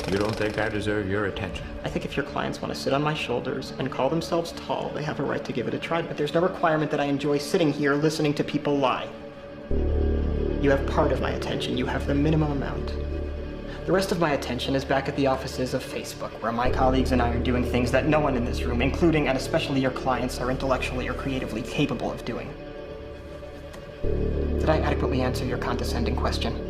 You don't think I deserve your attention? I think if your clients want to sit on my shoulders and call themselves tall, they have a right to give it a try, but there's no requirement that I enjoy sitting here listening to people lie. You have part of my attention. You have the minimum amount. The rest of my attention is back at the offices of Facebook, where my colleagues and I are doing things that no one in this room, including and especially your clients, are intellectually or creatively capable of doing. Did I adequately answer your condescending question?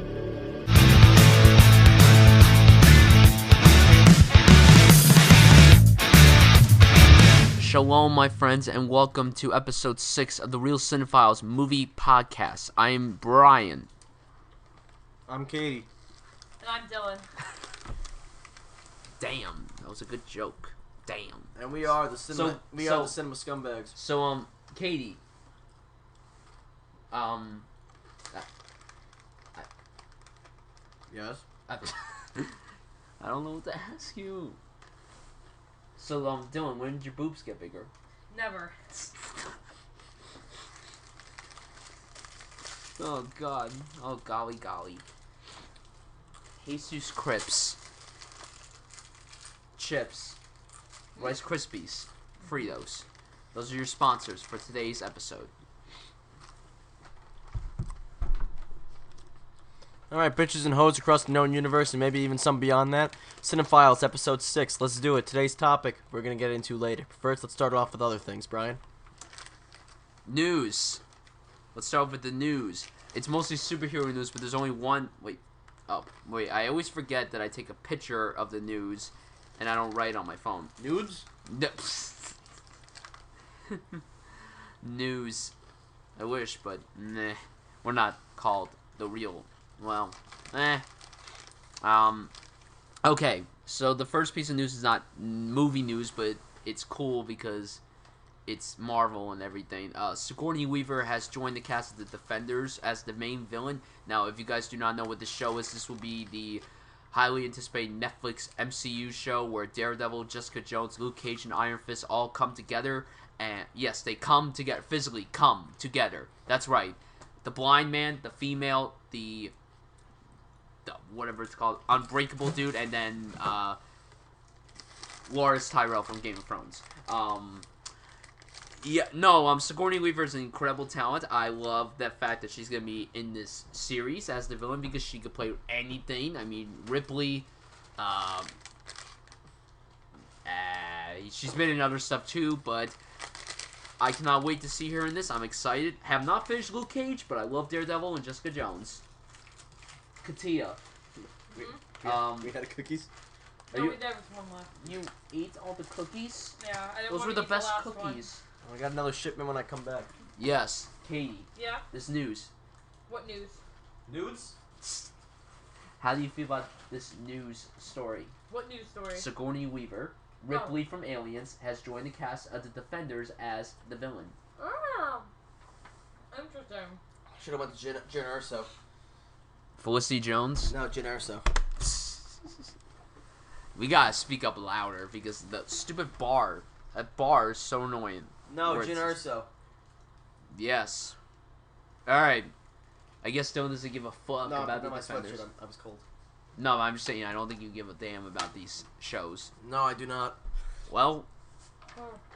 Shalom, my friends, and welcome to episode 6 of the Real Cinephiles movie podcast. I'm Brian. I'm Katie. And I'm Dylan. Damn, that was a good joke. Damn. And we are the cinema. The cinema scumbags. So, Katie. Yes. I don't know what to ask you. So, Dylan, when did your boobs get bigger? Never. Oh, God. Oh, golly. Jesus Crips. Chips. Rice Krispies. Fritos. Those are your sponsors for today's episode. Alright, bitches and hoes across the known universe and maybe even some beyond that. Cinephiles, episode 6. Let's do it. Today's topic we're going to get into later. First, let's start off with other things, Brian. News. Let's start with the news. It's mostly superhero news, but there's only one... Wait, I always forget that I take a picture of the news and I don't write on my phone. Nudes? No. News. I wish, but nah. We're not called the real... Well, okay, so the first piece of news is not movie news, but it's cool because it's Marvel and everything. Sigourney Weaver has joined the cast of The Defenders as the main villain. Now, if you guys do not know what this show is, this will be the highly anticipated Netflix MCU show where Daredevil, Jessica Jones, Luke Cage, and Iron Fist all come together. And yes, they come together, physically come together. That's right. The blind man, the female, the whatever it's called, unbreakable dude, and then Loras Tyrell from Game of Thrones. Sigourney Weaver is an incredible talent. I love the fact that she's gonna be in this series as the villain because she could play anything. I mean, Ripley. She's been in other stuff too, but I cannot wait to see her in this. I'm excited. Have not finished Luke Cage, but I love Daredevil and Jessica Jones. Katia. We had cookies? No, there was one left. You ate all the cookies? Yeah, I didn't Those want were to the eat best last cookies. I got another shipment when I come back. Yes, Katie. Yeah? This news. What news? Nudes? How do you feel about this news story? What news story? Sigourney Weaver, Ripley from Aliens, has joined the cast of The Defenders as the villain. Oh, interesting. Should have went to Jen Erso. Felicity Jones? No, Jen Erso. We gotta speak up louder because the stupid bar. That bar is so annoying. No, Jen Erso. Yes. Alright. I guess Dylan doesn't give a fuck about the my Defenders. sweatshirt. I was cold. No, I'm just saying I don't think you give a damn about these shows. No, I do not. Well,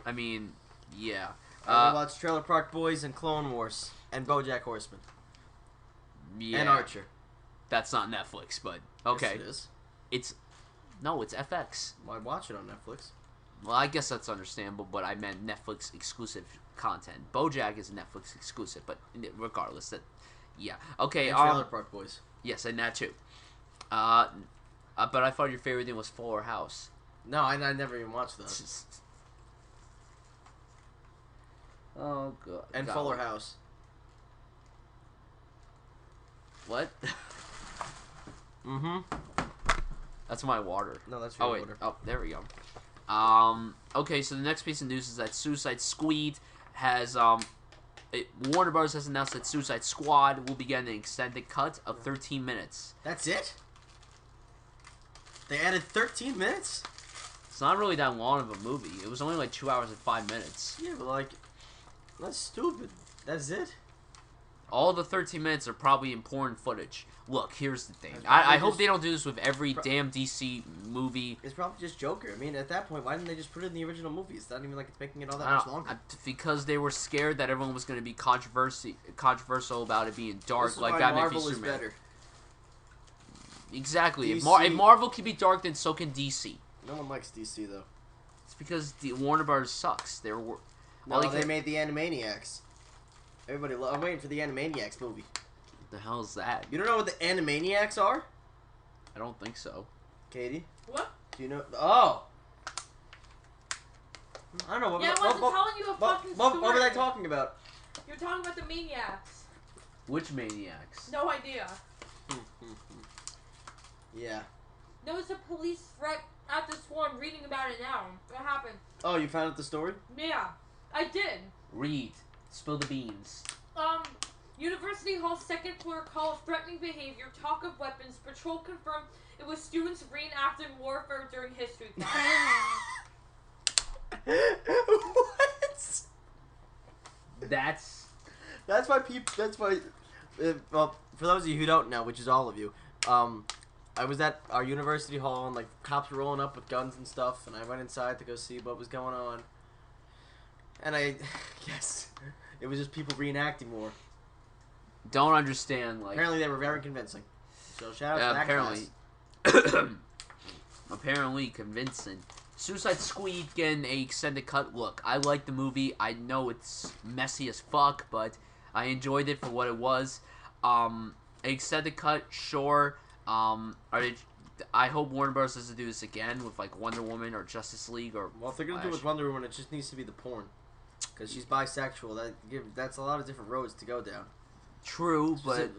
I mean, yeah. I watch Trailer Park Boys and Clone Wars and BoJack Horseman. Yeah. And Archer. That's not Netflix, but okay. Yes, it is. It's FX. Well, I watch it on Netflix. Well, I guess that's understandable, but I meant Netflix exclusive content. BoJack is Netflix exclusive, but regardless, yeah. Okay. And Trailer Park Boys. Yes, and that too. But I thought your favorite thing was Fuller House. No, I never even watched those. Oh god. And Fuller House. What? Mm-hmm. That's my water. No, that's your water. Oh, there we go. Okay, so the next piece of news is that Suicide Squad has Warner Bros. Has announced that Suicide Squad will be getting an extended cut of 13 minutes. That's it? They added 13 minutes? It's not really that long of a movie. It was only like 2 hours and 5 minutes. Yeah, but like, that's stupid. That's it? All the 13 minutes are probably important footage. Look, here's the thing. It's I probably hope just- they don't do this with every damn DC movie. It's probably just Joker. I mean, at that point, why didn't they just put it in the original movie? It's not even like it's making it all that I much don't- longer. because they were scared that everyone was going to be controversial about it being dark, This is like why Batman Marvel v is Superman. better. Exactly. If DC Marvel can be dark, then so can DC. No one likes DC though. It's because the Warner Bros. Sucks. They were. No, they made the Animaniacs. Everybody, I'm waiting for the Animaniacs movie. The hell is that? You don't know what the Animaniacs are, I don't think so. Katie? What? Do you know? Oh. I don't know. What, Yeah, I wasn't telling you a fucking what story. were they talking about? You're talking about the maniacs. Which maniacs? No idea. Yeah. There was a police threat at the school. I'm reading about it now. What happened? Oh, you found out the story? Yeah, I did. Read. Spill the beans. University Hall second floor call of threatening behavior, talk of weapons, patrol confirmed it was students reenacting warfare during history class. What? That's That's why. Well, for those of you who don't know, which is all of you, I was at our university hall and like cops were rolling up with guns and stuff, and I went inside to go see what was going on. And I guess it was just people reenacting war. don't understand. Like Apparently, they were very convincing. So shout out to that apparently, class. apparently convincing. Suicide Squad getting a extended cut. Look, I like the movie. I know it's messy as fuck, but I enjoyed it for what it was. Extended cut, sure. I hope Warner Bros. Doesn't do this again with like Wonder Woman or Justice League or. Well, if they're gonna do it with Flash. Wonder Woman, it just needs to be the porn, because she's bisexual. That's a lot of different roads to go down. True, but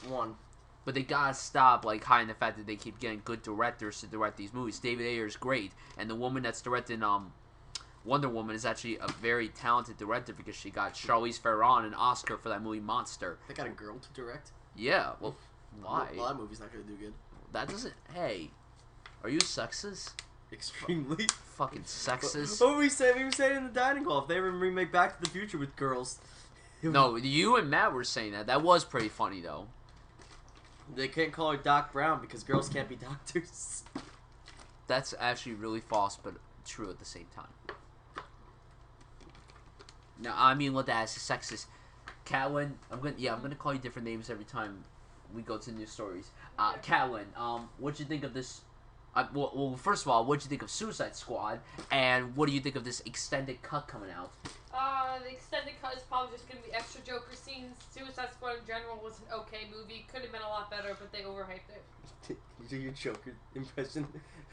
One. But they gotta stop like hiding the fact that they keep getting good directors to direct these movies. David Ayer is great, and the woman that's directing Wonder Woman is actually a very talented director because she got Charlize Theron an Oscar for that movie Monster. They got a girl to direct. Yeah, well, why? Well, that movie's not gonna do good. That doesn't. Hey, are you sexist? Extremely. Fucking sexist. What were we saying? We were saying in the dining hall if they ever remake Back to the Future with girls. No, you and Matt were saying that. That was pretty funny though. They can't call her Doc Brown because girls can't be doctors. That's actually really false, but true at the same time. No, I mean what that is sexist. Catelyn, I'm gonna call you different names every time we go to new stories. Catelyn, what'd you think of this? Well, first of all, what'd you think of Suicide Squad, and what do you think of this extended cut coming out? The extended cut is probably just gonna be extra Joker scenes. Suicide Squad in general was an okay movie. Could have been a lot better, but they overhyped it. You do your Joker impression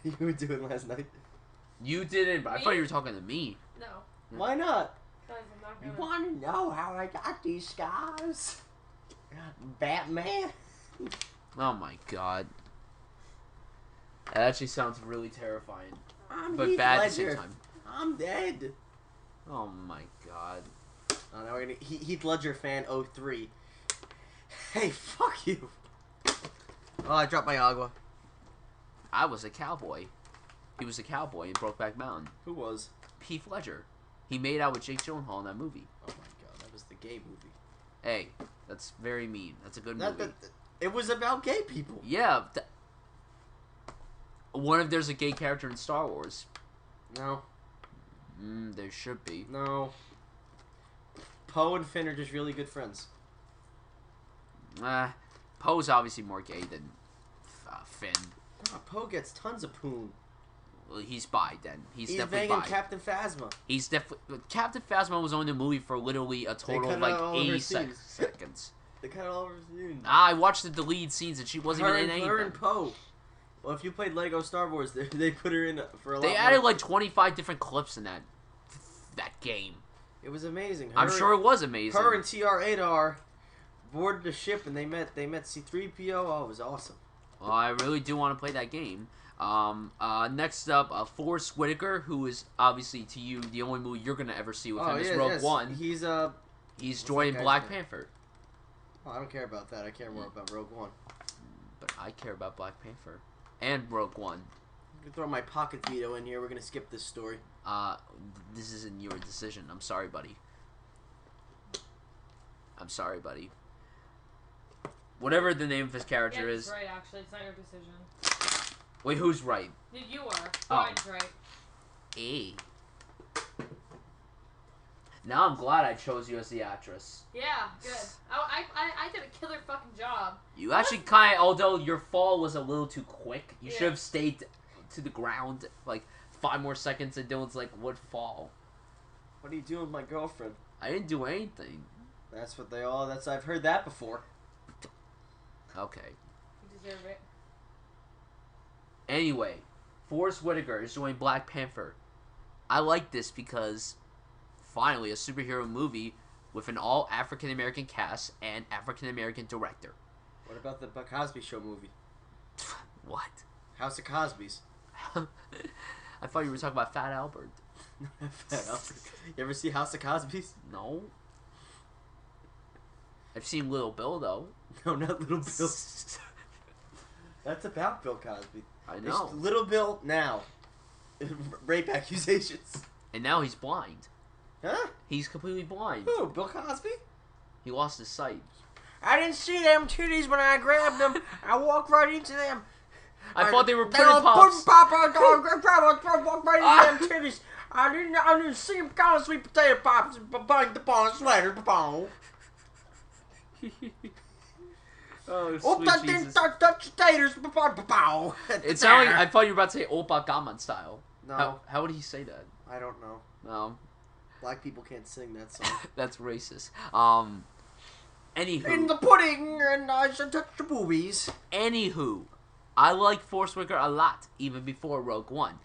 you were doing last night. You didn't, but I Me? thought you were talking to me. No, Why not? guys, I'm not You gonna. want to know how I got these scars? Batman. Oh my god. That actually sounds really terrifying, I'm but Heath bad at Ledger. the same time. I'm dead. Oh my god. Oh, now we're gonna Heath Ledger fan 03. Hey, fuck you. Oh, I dropped my agua. I was a cowboy. He was a cowboy in Brokeback Mountain. Who was? Heath Ledger. He made out with Jake Gyllenhaal in that movie. Oh my god, that was the gay movie. Hey, that's very mean. That's a good movie. It was about gay people. Yeah. What if there's a gay character in Star Wars? No, There should be. no. Poe and Finn are just really good friends. Poe's obviously more gay than Finn. Oh, Poe gets tons of poon. Well, he's bi then. He's He's definitely banging bi. Captain Phasma. He's definitely Captain Phasma was only in the movie for literally a total cut of like out all of her 80 scenes. seconds. They cut all over you. I watched the deleted scenes and she wasn't even in any Her of and them. Poe. Well, if you played Lego Star Wars, they put her in for a lot. They added more. like 25 different clips in that game. It was amazing. I'm sure it was amazing. Her and TR-8R boarded the ship and they met C-3PO. Oh, it was awesome. Well, I really do want to play that game. Next up, Forrest Whitaker, who is obviously to you the only movie you're gonna ever see with him is Rogue One. He's He's what's joining that guy's Black name? Panther, Oh, I don't care about that. I care more about Rogue One. but I care about Black Panther and Rogue One. I'm gonna throw my pocket veto in here. We're gonna skip this story. This isn't your decision. I'm sorry, buddy. I'm sorry, buddy. Whatever the name of his Yeah, character it's is. right, actually. It's not your decision. Wait, who's right? You are. Oh. Mine's right. A. Now I'm glad I chose you as the actress. Yeah, good. I did a killer fucking job. You actually kind of, although your fall was a little too quick, you Yeah. should have stayed to the ground like 5 more seconds and Dylan's like, what fall? What are you doing with my girlfriend? I didn't do anything. That's what they all. I've heard that before. Okay. You deserve it. Anyway, Forrest Whitaker is joining Black Panther. I like this because finally a superhero movie with an all African American cast and African American director. What about the Cosby Show movie? What? House of Cosby's. I thought you were talking about Fat Albert. You ever see House of Cosby's? No. I've seen Little Bill though. No, not Little Bill. That's about Bill Cosby. I know. It's Little Bill now. Rape accusations. And now he's blind. Huh? He's completely blind. Who? Bill Cosby? He lost his sight. I didn't see them titties when I grabbed them. I walked right into them. I thought they were They pudding were pops. I walked right into them titties. I didn't see them kind of sweet potato pops. Bang the ball sweater. Oh, Oh, sweet that Jesus. didn't touch taters. It sounded like, I thought you were about to say Opa Gaman style. No, How would he say that? I don't know. No, Black people can't sing that song. that's racist. In Anywho, the pudding, and I should touch the boobies. I like Forrest Whitaker a lot, even before Rogue One.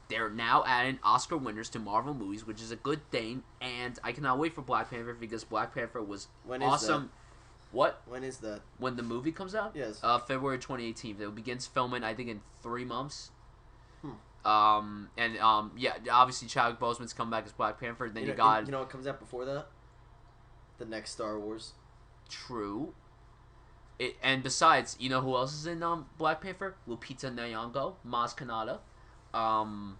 They're now adding Oscar winners to Marvel movies, which is a good thing, and I cannot wait for Black Panther because Black Panther was When is awesome. What? When is that? When the movie comes out? Yes. February 2018. It begins filming, I think, in 3 months. Hmm. Yeah, obviously Chadwick Boseman's come back as Black Panther. Then you got You know what comes out before that? The next Star Wars. True. And besides, you know who else is in Black Panther? Lupita Nyong'o, Maz Kanata. And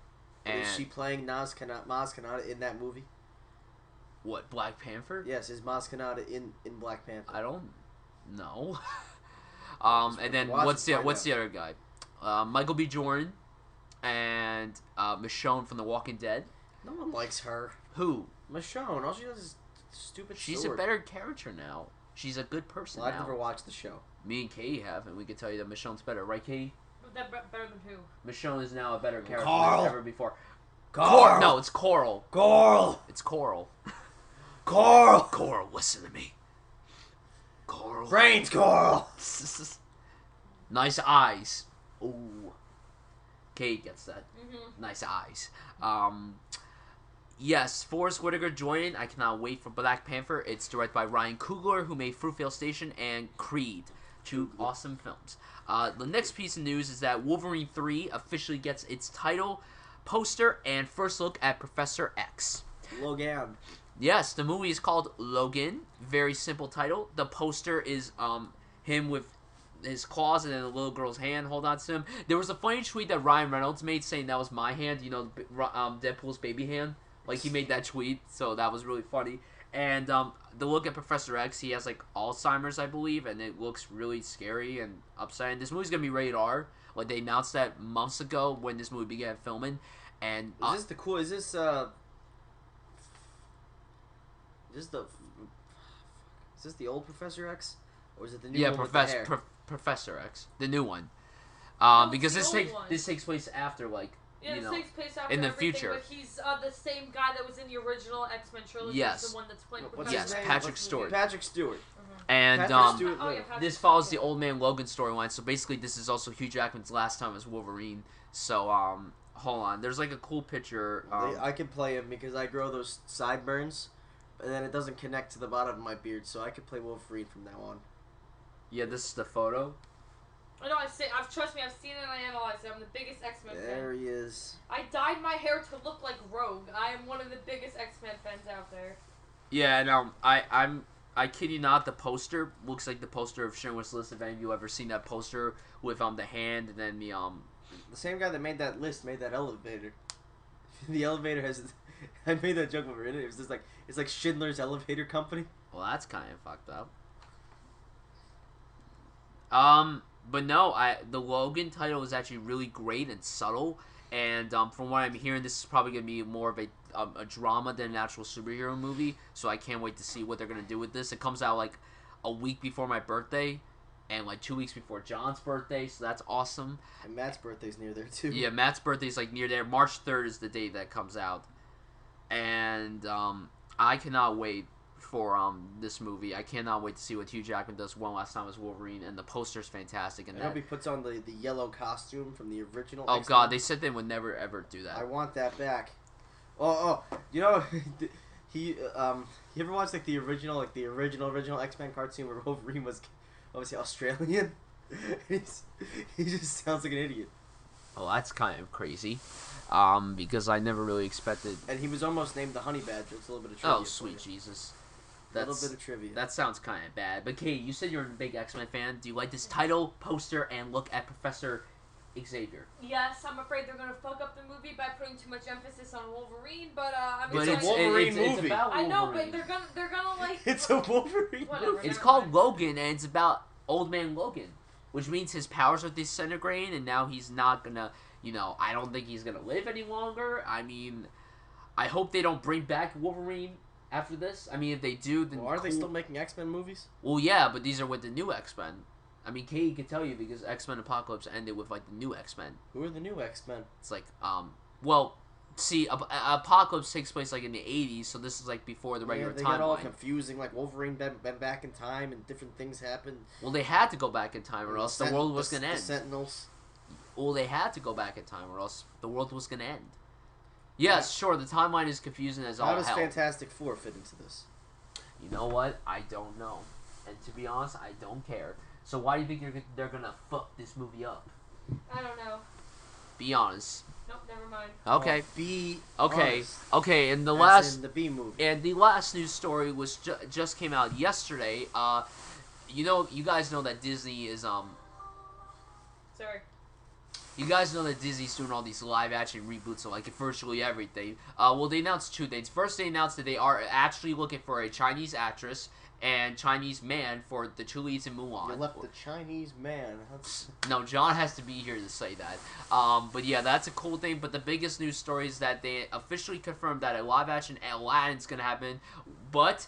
Is she playing Maz Kanata in that movie? what, Black Panther? Yes, is Maz Kanata in Black Panther? I don't know. And then what's the other guy? Michael B. Jordan and Michonne from The Walking Dead. No one likes her. Who? Michonne. All she does is stupid She's sword. a better character now. She's a good person Well, I've now. never watched the show. Me and Katie have, and we can tell you that Michonne's better, right, Katie? That better than who? Michonne is now a better character Carl. than ever before. Carl. No, it's Coral. Carl. It's Coral. Carl. Coral, listen to me. Coral. Brains, Carl. Nice eyes. Ooh. Kate gets that. Mm-hmm. Nice eyes. Yes, Forrest Whitaker joining. I cannot wait for Black Panther. It's directed by Ryan Coogler, who made Fruitvale Station and Creed. 2 awesome films. The next piece of news is that Wolverine 3 officially gets its title, poster, and first look at Professor X. Logan. Yes, the movie is called Logan. Very simple title. The poster is him with his claws and then a little girl's hand hold on to him. There was a funny tweet that Ryan Reynolds made saying that was my hand, you know, Deadpool's baby hand. Like, he made that tweet, so that was really funny. And the look at Professor X, he has, like, Alzheimer's, I believe, and it looks really scary and upsetting. This movie's going to be rated R. Like, they announced that months ago when this movie began filming. And Is this the old Professor X? Or is it the new one with the hair? Professor X, the new one. No, it's Because the old one. this takes place after, like, Yeah, you this know, takes place after in the everything, future. But he's the same guy that was in the original X-Men trilogy. Yes. The one that's playing What's Professor Yes, his name? Patrick Stewart. Patrick Stewart. And Patrick Stewart. Oh, yeah, Patrick this follows the Stewart. Old Man Logan storyline. So basically, this is also Hugh Jackman's last time as Wolverine. So hold on, there's like a cool picture. I can play him because I grow those sideburns, and then it doesn't connect to the bottom of my beard, so I can play Wolverine from now on. Yeah, this is the photo. I know. Trust me. I've seen it and I analyzed it. I'm the biggest X-Men There fan. he is. I dyed my hair to look like Rogue. I am one of the biggest X-Men fans out there. Yeah, and I kid you not, the poster looks like the poster of Schindler's List. If any of you ever seen that poster with the hand and then The same guy that made that list made that elevator. The elevator has. I made that joke over it. It was just like it's like Schindler's Elevator Company. well, that's kind of fucked up. But no, the Logan title is actually really great and subtle, and from what I'm hearing, this is probably gonna be more of a drama than an actual superhero movie. So I can't wait to see what they're gonna do with this. It comes out like a week before my birthday, and like 2 weeks before John's birthday, so that's awesome. And Matt's birthday's near there too. Yeah, Matt's birthday's like near there. March 3rd is the date that comes out, and I cannot wait for this movie. I cannot wait to see what Hugh Jackman does one last time as Wolverine, and the poster's fantastic. And I hope he puts on the yellow costume from the original. Oh X-Men. God, they said they would never ever do that. I want that back. Oh, you know, he you ever watched like the original X-Men cartoon where Wolverine was obviously Australian? he just sounds like an idiot. Oh, that's kind of crazy. Because I never really expected. And he was almost named the Honey Badger. It's a little bit of trivia. Oh, sweet Jesus. A little bit of trivia. That sounds kind of bad. But Kate, you said you're a big X-Men fan. Do you like this title, poster, and look at Professor Xavier? Yes, I'm afraid they're gonna fuck up the movie by putting too much emphasis on Wolverine. But But it's a Wolverine it's movie. about I know, Wolverine. but they're gonna like. It's a Wolverine Whatever. movie. It's Never called mind. Logan, and it's about Old Man Logan, which means his powers are disintegrating, and now he's not gonna. I don't think he's gonna live any longer. I mean, I hope they don't bring back Wolverine after this. I mean, if they do, then Well, are they still making X-Men movies? Well, yeah, but these are with the new X-Men. I mean, Katie can tell you because X-Men Apocalypse ended with like the new X-Men. Who are the new X-Men? It's like, well, see, Apocalypse takes place like in the 80s, so this is like before the regular They got all timeline. confusing. Like Wolverine been back in time and different things happened. Well, they had to go back in time, or else the world was gonna The end. Sentinels. Well, they had to go back in time, or else the world was gonna end. Yes, sure, the timeline is confusing as all How does hell. Fantastic Four fit into this? You know what? I don't know, and to be honest, I don't care. So why do you think they're gonna fuck this movie up? I don't know. Be honest. Nope, never mind. Okay. Be Okay. honest. Okay. And As in the B movie. And the last news story was just came out yesterday. You guys know that Disney is Sorry. You guys know that Disney's doing all these live action reboots of like virtually everything. Well, they announced two things. First, they announced that they are actually looking for a Chinese actress and Chinese man for the two leads in Mulan. You left the Chinese man. No, John has to be here to say that. But yeah, that's a cool thing. But the biggest news story is that they officially confirmed that a live action Aladdin's gonna happen. But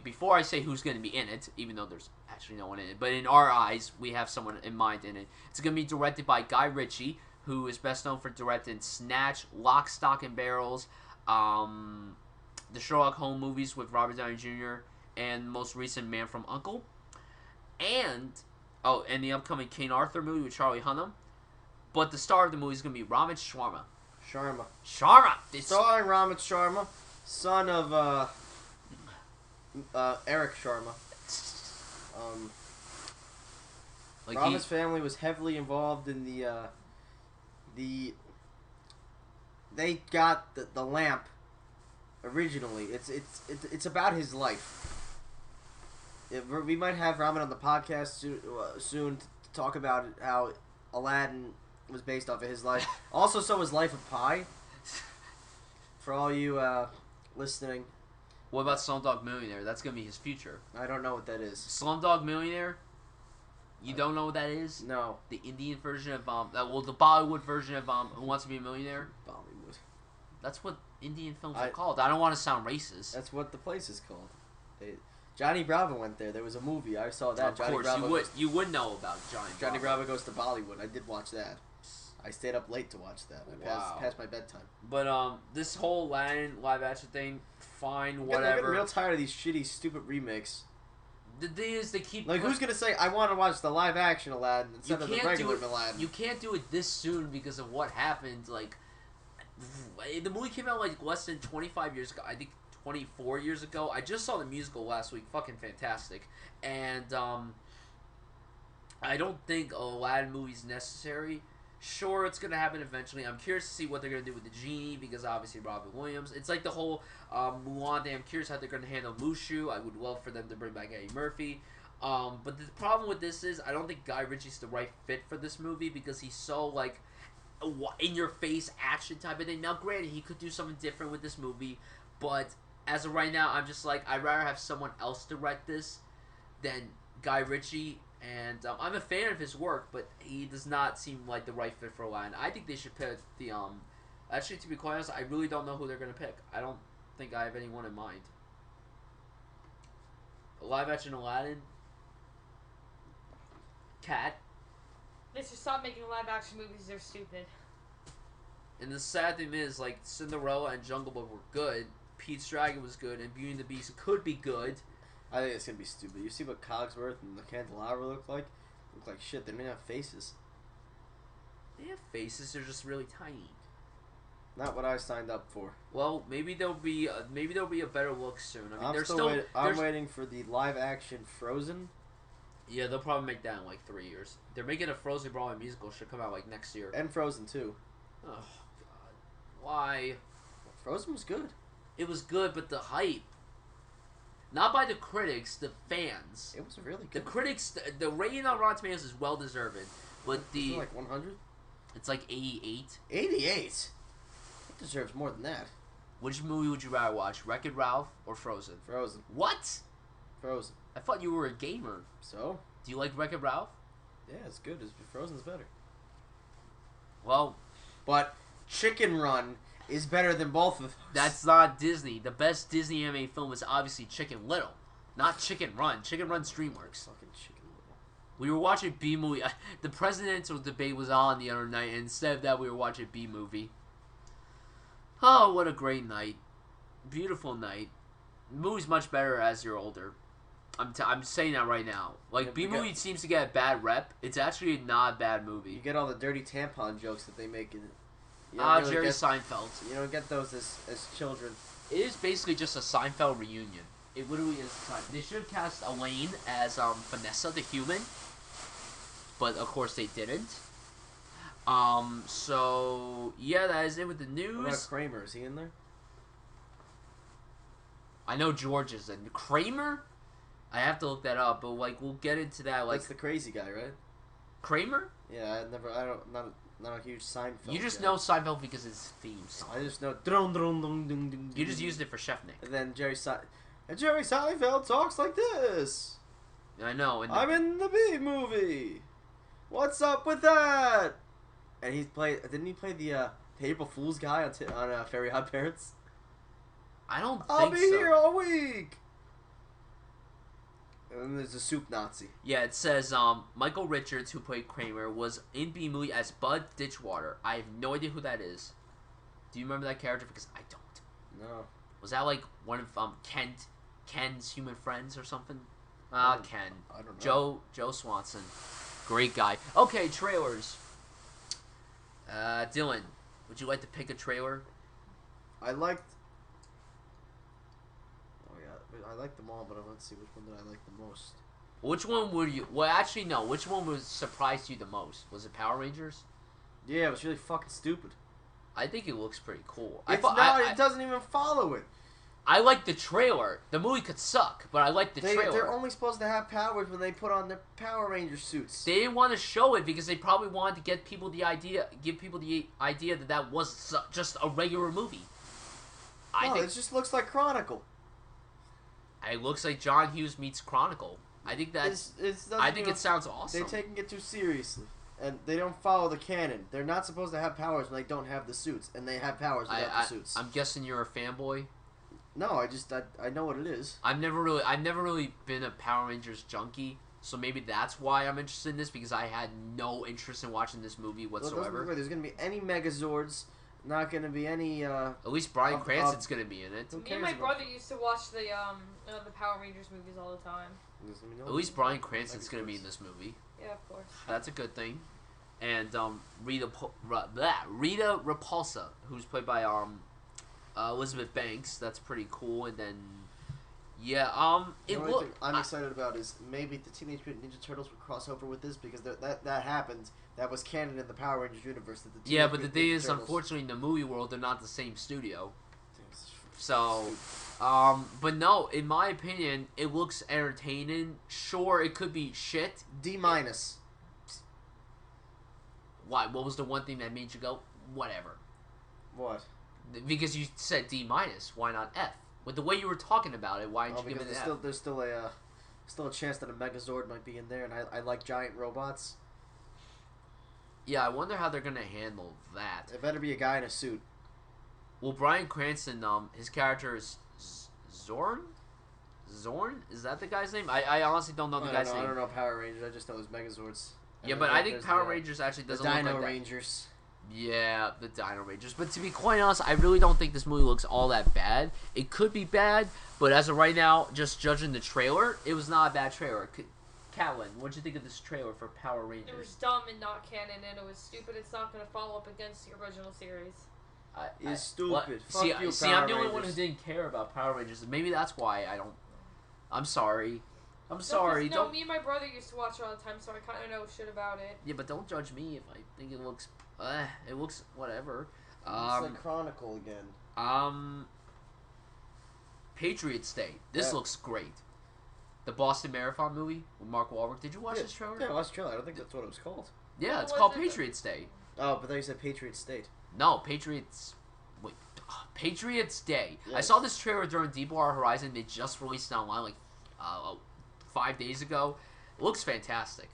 before I say who's gonna be in it, even though there's actually no one in it, but in our eyes, we have someone in mind in it. It's gonna be directed by Guy Ritchie, who is best known for directing Snatch, Lock, Stock, and Barrels, the Sherlock Holmes movies with Robert Downey Jr., and most recent Man from U.N.C.L.E. And the upcoming King Arthur movie with Charlie Hunnam. But the star of the movie is going to be Ramit Sharma. Sharma. Starring Ramit Sharma, son of Eric Sharma. Ramit's family was heavily involved in they got the lamp originally. It's about his life. We might have Ramen on the podcast soon to talk about how Aladdin was based off of his life. Also, so was Life of Pi. For all you listening. What about Slumdog Millionaire? That's going to be his future. I don't know what that is. Slumdog Millionaire? You don't know what that is? No. The Indian version of, the Bollywood version of Who Wants to Be a Millionaire? Bollywood. That's what Indian films are called. I don't want to sound racist. That's what the place is called. Johnny Bravo went there. There was a movie. I saw that. Of course, you would know about Johnny Bravo goes to Bollywood. I did watch that. I stayed up late to watch that. I passed my bedtime. But this whole Aladdin live action thing, fine, whatever. I'm getting real tired of these shitty, stupid remakes. The thing is, they keep who's gonna say I want to watch the live action Aladdin instead of the regular Aladdin? You can't do it this soon because of what happened. Like, the movie came out like less than 25 years ago. I think 24 years ago. I just saw the musical last week. Fucking fantastic. And I don't think an Aladdin movie's necessary. Sure, it's gonna happen eventually. I'm curious to see what they're gonna do with the genie because obviously Robin Williams. It's like the whole Mulan thing. I'm curious how they're gonna handle Mushu. I would love for them to bring back Eddie Murphy. But the problem with this is I don't think Guy Ritchie's the right fit for this movie because he's so like in your face action type of thing. Now, granted, he could do something different with this movie, but as of right now, I'm just like I'd rather have someone else direct this than Guy Ritchie. And I'm a fan of his work, but he does not seem like the right fit for Aladdin. I think they should pick the Actually, to be quite honest, I really don't know who they're gonna pick. I don't think I have anyone in mind. A live action Aladdin. Cat. They should stop making live action movies. They're stupid. And the sad thing is, like, Cinderella and Jungle Book were good. Pete's Dragon was good, and Beauty and the Beast could be good. I think it's gonna be stupid. You see what Cogsworth and the Candelabra look like? Look like shit. They don't even have faces. They have faces. They're just really tiny. Not what I signed up for. Well, maybe there'll be a better look soon. I mean, I'm waiting for the live action Frozen. Yeah, they'll probably make that in like 3 years. They're making a Frozen Broadway musical. Should come out like next year. And Frozen 2. Oh God, why? Frozen was good. It was good, but the hype. Not by the critics, the fans. It was really The good. critics, the rating on Rotten Tomatoes is well deserved, but Is it like 100? it's like 88. 88. It deserves more than that. Which movie would you rather watch, Wreck-It Ralph or Frozen? Frozen. What? Frozen. I thought you were a gamer. So? Do you like Wreck-It Ralph? Yeah, it's good. Frozen's better. Well, But Chicken Run is better than both of those. that's not Disney. The best Disney animated film is obviously Chicken Little, not Chicken Run. Chicken Run's DreamWorks. Fucking Chicken Little. We were watching B movie. The presidential debate was on the other night, and instead of that, we were watching B movie. Oh, what a great night! Beautiful night. The movie's much better as you're older. I'm saying that right now. Like, Yeah, B we movie seems to get a bad rep. It's actually not a bad You movie. get all the dirty tampon jokes that they make in it. You don't really Jerry get- Seinfeld. You don't get those as children. It is basically just a Seinfeld reunion. It literally is. They should have cast Elaine as Vanessa the human, but of course they didn't. So yeah, that is it with the What about news. Kramer? Is he in there? I know George is in. Kramer? I have to look that up, but like we'll get into that. Like That's the crazy guy, right? Kramer? Yeah, not a huge Seinfeld. You just guy. know Seinfeld because it's theme song. I just know. Drum, drum, dum, dum, dum, You just dum. used it for Chef Nick. And then Jerry Seinfeld talks like this. I know. And I'm in the B movie. What's up with that? And didn't he play the April Fool's guy on Fairy Odd Parents? I don't think I'll be so. here all week. And then there's a soup Nazi. Yeah, it says Michael Richards, who played Kramer, was in B movie as Bud Ditchwater. I have no idea who that is. Do you remember that character? Because I don't. No. Was that like one of Ken's human friends or something? Ken. I don't know. Joe Swanson. Great guy. Okay, trailers. Dylan, would you like to pick a trailer? I liked them all, but let's see which one did I like the most. Which one would you... Well, actually, no. Which one was surprised you the most? Was it Power Rangers? Yeah, it was really fucking stupid. I think it looks pretty cool. It doesn't even follow it. I like the trailer. The movie could suck, but I like the trailer. They're only supposed to have powers when they put on their Power Ranger suits. They didn't want to show it because they probably wanted to give people the idea that was just a regular movie. I think it just looks like Chronicle. it looks like John Hughes meets Chronicle. I think it sounds awesome. They're taking it too seriously, and they don't follow the canon. They're not supposed to have powers when they don't have the suits, and they have powers without the suits. I'm guessing you're a fanboy. No, I know what it is. I've never really been a Power Rangers junkie, so maybe that's why I'm interested in this, because I had no interest in watching this movie whatsoever. Well, it doesn't look like there's gonna be any Megazords. Not gonna be any. At least Bryan Cranston's gonna be in it. Who Me and cares my about brother used to watch the Power Rangers movies all the time. At least Bryan Cranston's gonna be in this movie. Yeah, of course. That's a good thing. And Rita Repulsa, who's played by Elizabeth Banks. That's pretty cool. And then yeah, The only thing I'm excited about is maybe the Teenage Mutant Ninja Turtles would cross over with this, because that happened. That was canon in the Power Rangers universe. That the but the thing is, unfortunately, in the movie world, they're not the same studio. So, but no, in my opinion, it looks entertaining. Sure, it could be shit. D-. Why? What was the one thing that made you go, whatever? What? Because you said D-. Why not F? With the way you were talking about it, why didn't you give it an F? There's still Still a chance that a Megazord might be in there, and I like giant robots. Yeah, I wonder how they're gonna handle that. It better be a guy in a suit. Well, Bryan Cranston, his character is Zorn. Zorn? Is that the guy's name? I honestly don't know the guy's name. I don't know Power Rangers. I just know it's Megazords. Yeah, but I think Power Rangers actually doesn't look like that. Dino Rangers. Yeah, the Dino Rangers. But to be quite honest, I really don't think this movie looks all that bad. It could be bad, but as of right now, just judging the trailer, it was not a bad trailer. Catlin, what'd you think of this trailer for Power Rangers? It was dumb and not canon, and it was stupid. It's not going to follow up against the original series. It's stupid. See, Fuck you, see, Power I'm the only one who Rangers. didn't care about Power Rangers. Maybe that's why I don't. I'm sorry. I'm No, sorry. No, Don't. me and my brother used to watch it all the time, so I kind of know shit about it. Yeah, but don't judge me if I think it looks. It looks whatever. It's like Chronicle again. Patriots Day. This looks great. The Boston Marathon movie with Mark Wahlberg. Did you watch this trailer? Yeah, I watched the trailer. I don't think that's what it was called. Yeah, it's What called was it? Patriots Day. Oh, but then you said Patriot State. No, Patriots. Wait, Patriots Day. I Yes. saw this trailer during Deepwater Horizon. They just released it online like 5 days ago. It looks fantastic.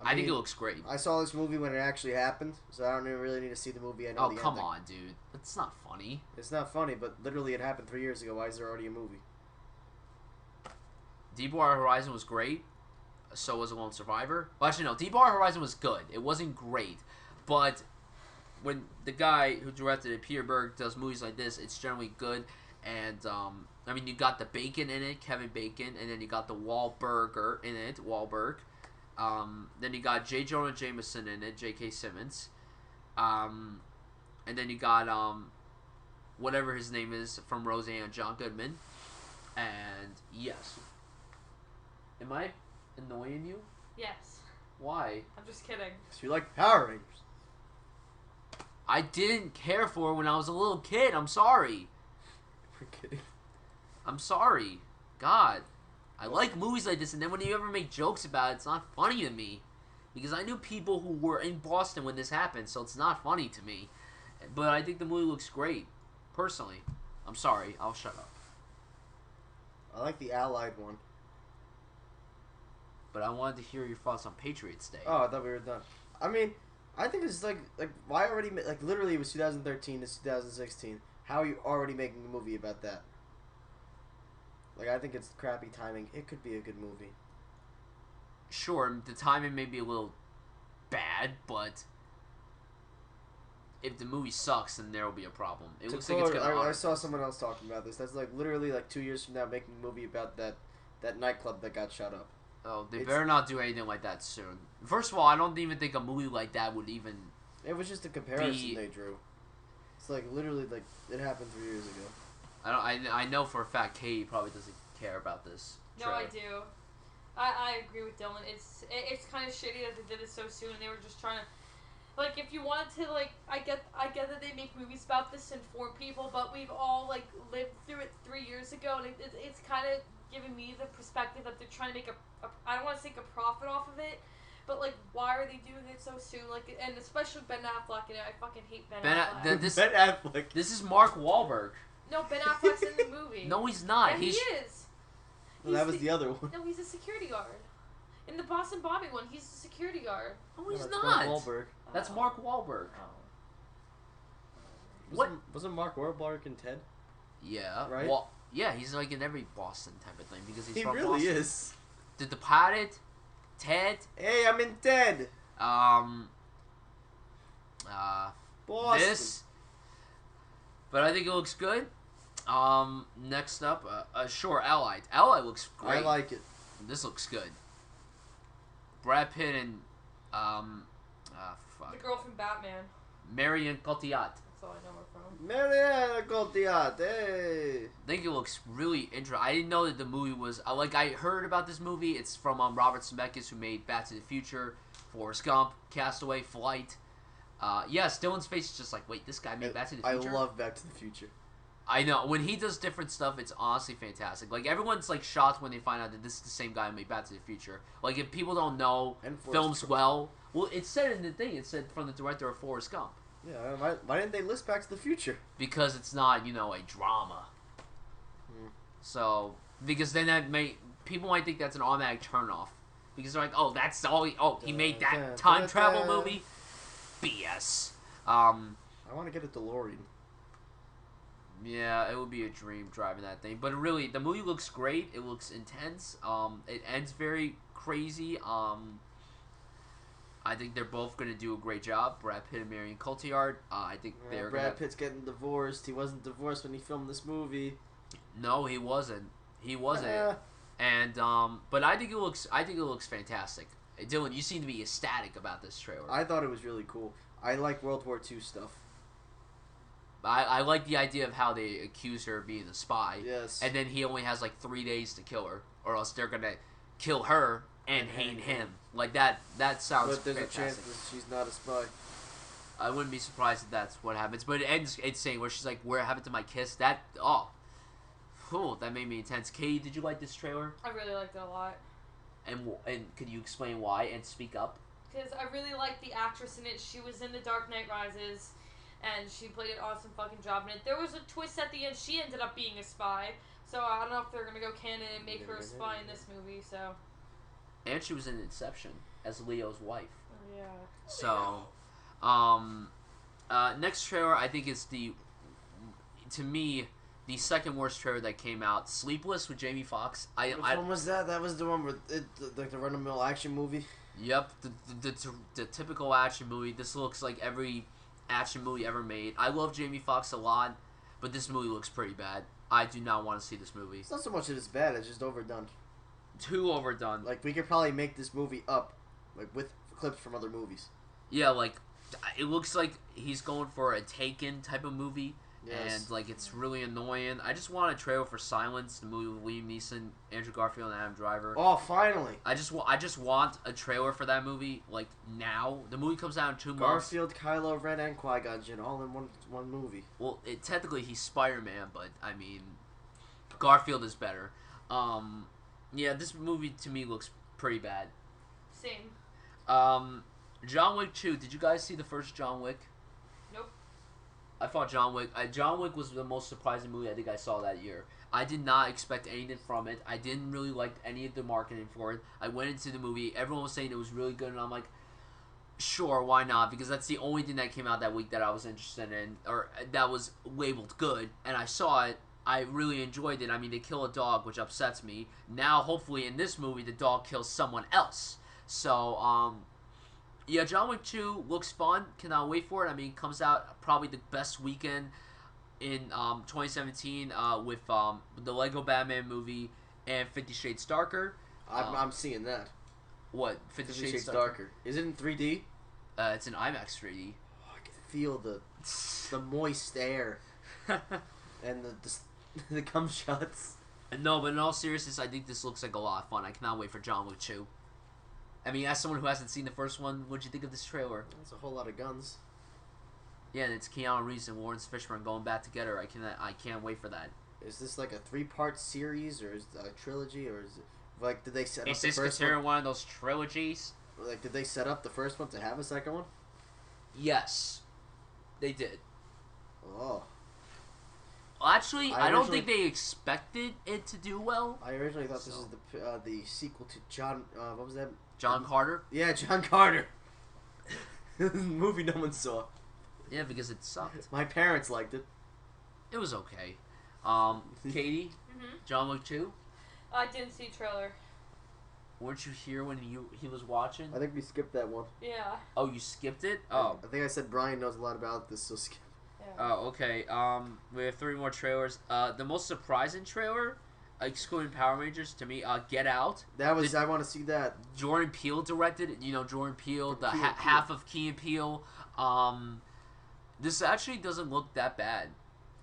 I think it looks great. I saw this movie when it actually happened, so I don't even really need to see the movie. I know Oh, the come ending. on, dude. It's not funny. It's not funny, but literally it happened 3 years ago. Why is there already a movie? Deepwater Horizon was great. So was Lone Survivor. Well, actually, no. Deepwater Horizon was good. It wasn't great. But when the guy who directed it, Peter Berg, does movies like this, it's generally good. And, I mean, you got the Bacon in it, Kevin Bacon, and then you got the Wahlberger in it, Wahlberg. Then you got J. Jonah Jameson in it, J.K. Simmons. And then you got, whatever his name is from Roseanne, John Goodman. And, yes. Am I annoying you? Yes. Why? I'm just kidding. So you like Power Rangers? I didn't care for it when I was a little kid. I'm sorry. I'm kidding. I'm sorry. God. I like movies like this, and then when you ever make jokes about it, it's not funny to me. Because I knew people who were in Boston when this happened, so it's not funny to me. But I think the movie looks great. Personally. I'm sorry. I'll shut up. I like the Allied one. But I wanted to hear your thoughts on Patriots Day. Oh, I thought we were done. I mean, I think it's like why already like literally it was 2013 to 2016. How are you already making a movie about that? Like I think it's crappy timing. It could be a good movie. Sure, the timing may be a little bad, but if the movie sucks, then there will be a problem. It looks like it's gonna. I saw someone else talking about this. That's like literally like 2 years from now making a movie about that nightclub that got shut up. Oh, they better not do anything like that soon. First of all, I don't even think a movie like that would even. It was just a comparison they drew. It's like literally like it happened 3 years ago. I know for a fact Katie probably doesn't care about this. No, I do. I agree with Dylan. It's kind of shitty that they did it so soon. They were just trying to, like, if you wanted to, like, I get that they make movies about this to inform people, but we've all like lived through it 3 years ago, and it's kind of giving me the perspective that they're trying to make I don't want to say a profit off of it, but like, why are they doing it so soon? Like, and especially Ben Affleck. You know, I fucking hate Ben Affleck. Ben Affleck. This is Mark Wahlberg. No, Ben Affleck's in the movie. No, he's not. Yeah, he is. Well, that was the other one. No, he's a security guard. In the Boston bombing one, he's a security guard. No, he's that's not. Mark Wahlberg. That's Mark Wahlberg. What? Wasn't Mark Wahlberg in Ted? Yeah. Right? Well, yeah, he's like in every Boston type of thing because he's He from really Boston. is. The Departed, Ted, Hey, I'm in Ted. Boston. this. But I think it looks good. Next up, sure, Allied. Allied looks great. I like it. This looks good. Brad Pitt and The girl from Batman. Marion Cotillard. That's all I know her from. Mariana Cotillard. Hey. I think it looks really interesting. I didn't know that the movie was I heard about this movie. It's from Robert Zemeckis, who made Back to the Future, Forrest Gump, Castaway, Flight. Yes, Dylan's face is just like, wait, this guy made Back to the Future. I love Back to the Future. I know when he does different stuff, it's honestly fantastic. Like everyone's like shocked when they find out that this is the same guy who made Back to the Future. Like if people don't know And Forrest films Gump. well, it said in the thing. It said from the director of Forrest Gump. Yeah, why didn't they list Back to the Future? Because it's not, a drama. Hmm. So, because then that people might think that's an automatic turnoff because they're like, oh, that's all. He made that time travel movie. BS. I want to get a DeLorean. Yeah, it would be a dream driving that thing. But really, the movie looks great. It looks intense. It ends very crazy. I think they're both going to do a great job. Brad Pitt and Marion Cotillard. I think they're Brad Pitt's getting divorced. He wasn't divorced when he filmed this movie. No, he wasn't. He wasn't. And but I think it looks fantastic. Dylan, you seem to be ecstatic about this trailer. I thought it was really cool. I like World War II stuff. I like the idea of how they accuse her of being a spy. Yes. And then he only has like 3 days to kill her, or else they're gonna kill her and hang him. Like that sounds. But there's fantastic. a chance that she's not a spy. I wouldn't be surprised if that's what happens. But it ends. It's saying where she's like, "Where happened to my kiss?" That that made me intense. Katie, did you like this trailer? I really liked it a lot. And could you explain why and speak up? Because I really liked the actress in it. She was in The Dark Knight Rises, and she played an awesome fucking job in it. There was a twist at the end. She ended up being a spy. So I don't know if they're going to go canon and make her a spy in this movie, so... And she was in Inception as Leo's wife. Oh, yeah. So, next trailer I think is to me, the second worst trailer that came out. Sleepless with Jamie Foxx. Which one was that? That was the one with like the run-of-the-mill action movie? Yep, the typical action movie. This looks like every action movie ever made. I love Jamie Foxx a lot, but this movie looks pretty bad. I do not want to see this movie. It's not so much that it's bad, it's just overdone. Too overdone. Like, we could probably make this movie up, like, with clips from other movies. Yeah, like, it looks like he's going for a Taken type of movie. Yes. And, like, it's really annoying. I just want a trailer for Silence, the movie with Liam Neeson, Andrew Garfield, and Adam Driver. Oh, finally! I just want a trailer for that movie, like, now. The movie comes out in 2 months. Garfield, Kylo Ren, and Qui-Gon Jinn, all in one movie. Well, technically he's Spider-Man, but, I mean, Garfield is better. Yeah, this movie, to me, looks pretty bad. Same. John Wick 2. Did you guys see the first John Wick? Nope. I thought John Wick was the most surprising movie I think I saw that year. I did not expect anything from it. I didn't really like any of the marketing for it. I went into the movie. Everyone was saying it was really good, and I'm like, sure, why not? Because that's the only thing that came out that week that I was interested in, or that was labeled good, and I saw it. I really enjoyed it. I mean, they kill a dog, which upsets me. Now, hopefully, in this movie, the dog kills someone else. So, yeah, John Wick 2 looks fun. Cannot wait for it. I mean, it comes out probably the best weekend in 2017 with the Lego Batman movie and 50 Shades Darker. I'm seeing that. What? 50 Shades Darker. Is it in 3D? It's in IMAX 3D. Oh, I can feel the moist air and the cum shots. No, but in all seriousness, I think this looks like a lot of fun. I cannot wait for John Wick 2. I mean, as someone who hasn't seen the first one, what'd you think of this trailer? It's a whole lot of guns. Yeah, and it's Keanu Reeves and Lawrence Fishburne going back together. I can't wait for that. Is this like a 3-part series, or is it a trilogy, or is it like did they set up the Is this first considered one of those trilogies? Like, did they set up the first one to have a second one? Yes, they did. Oh. Well, actually, I don't think they expected it to do well. I originally thought this was the sequel to John. What was that? John Carter? Yeah, John Carter. Movie no one saw. Yeah, because it sucked. My parents liked it. It was okay. Katie, John Wick 2? I didn't see trailer. Weren't you here when he was watching? I think we skipped that one. Yeah. Oh, you skipped it? Oh. I think I said Brian knows a lot about this, so skip. Yeah. Oh, okay. We have 3 more trailers. The most surprising trailer, excluding Power Rangers, to me, Get Out. That was I want to see that. Jordan Peele directed it. You know Jordan Peele, the Peele. half of Key and Peele. This actually doesn't look that bad.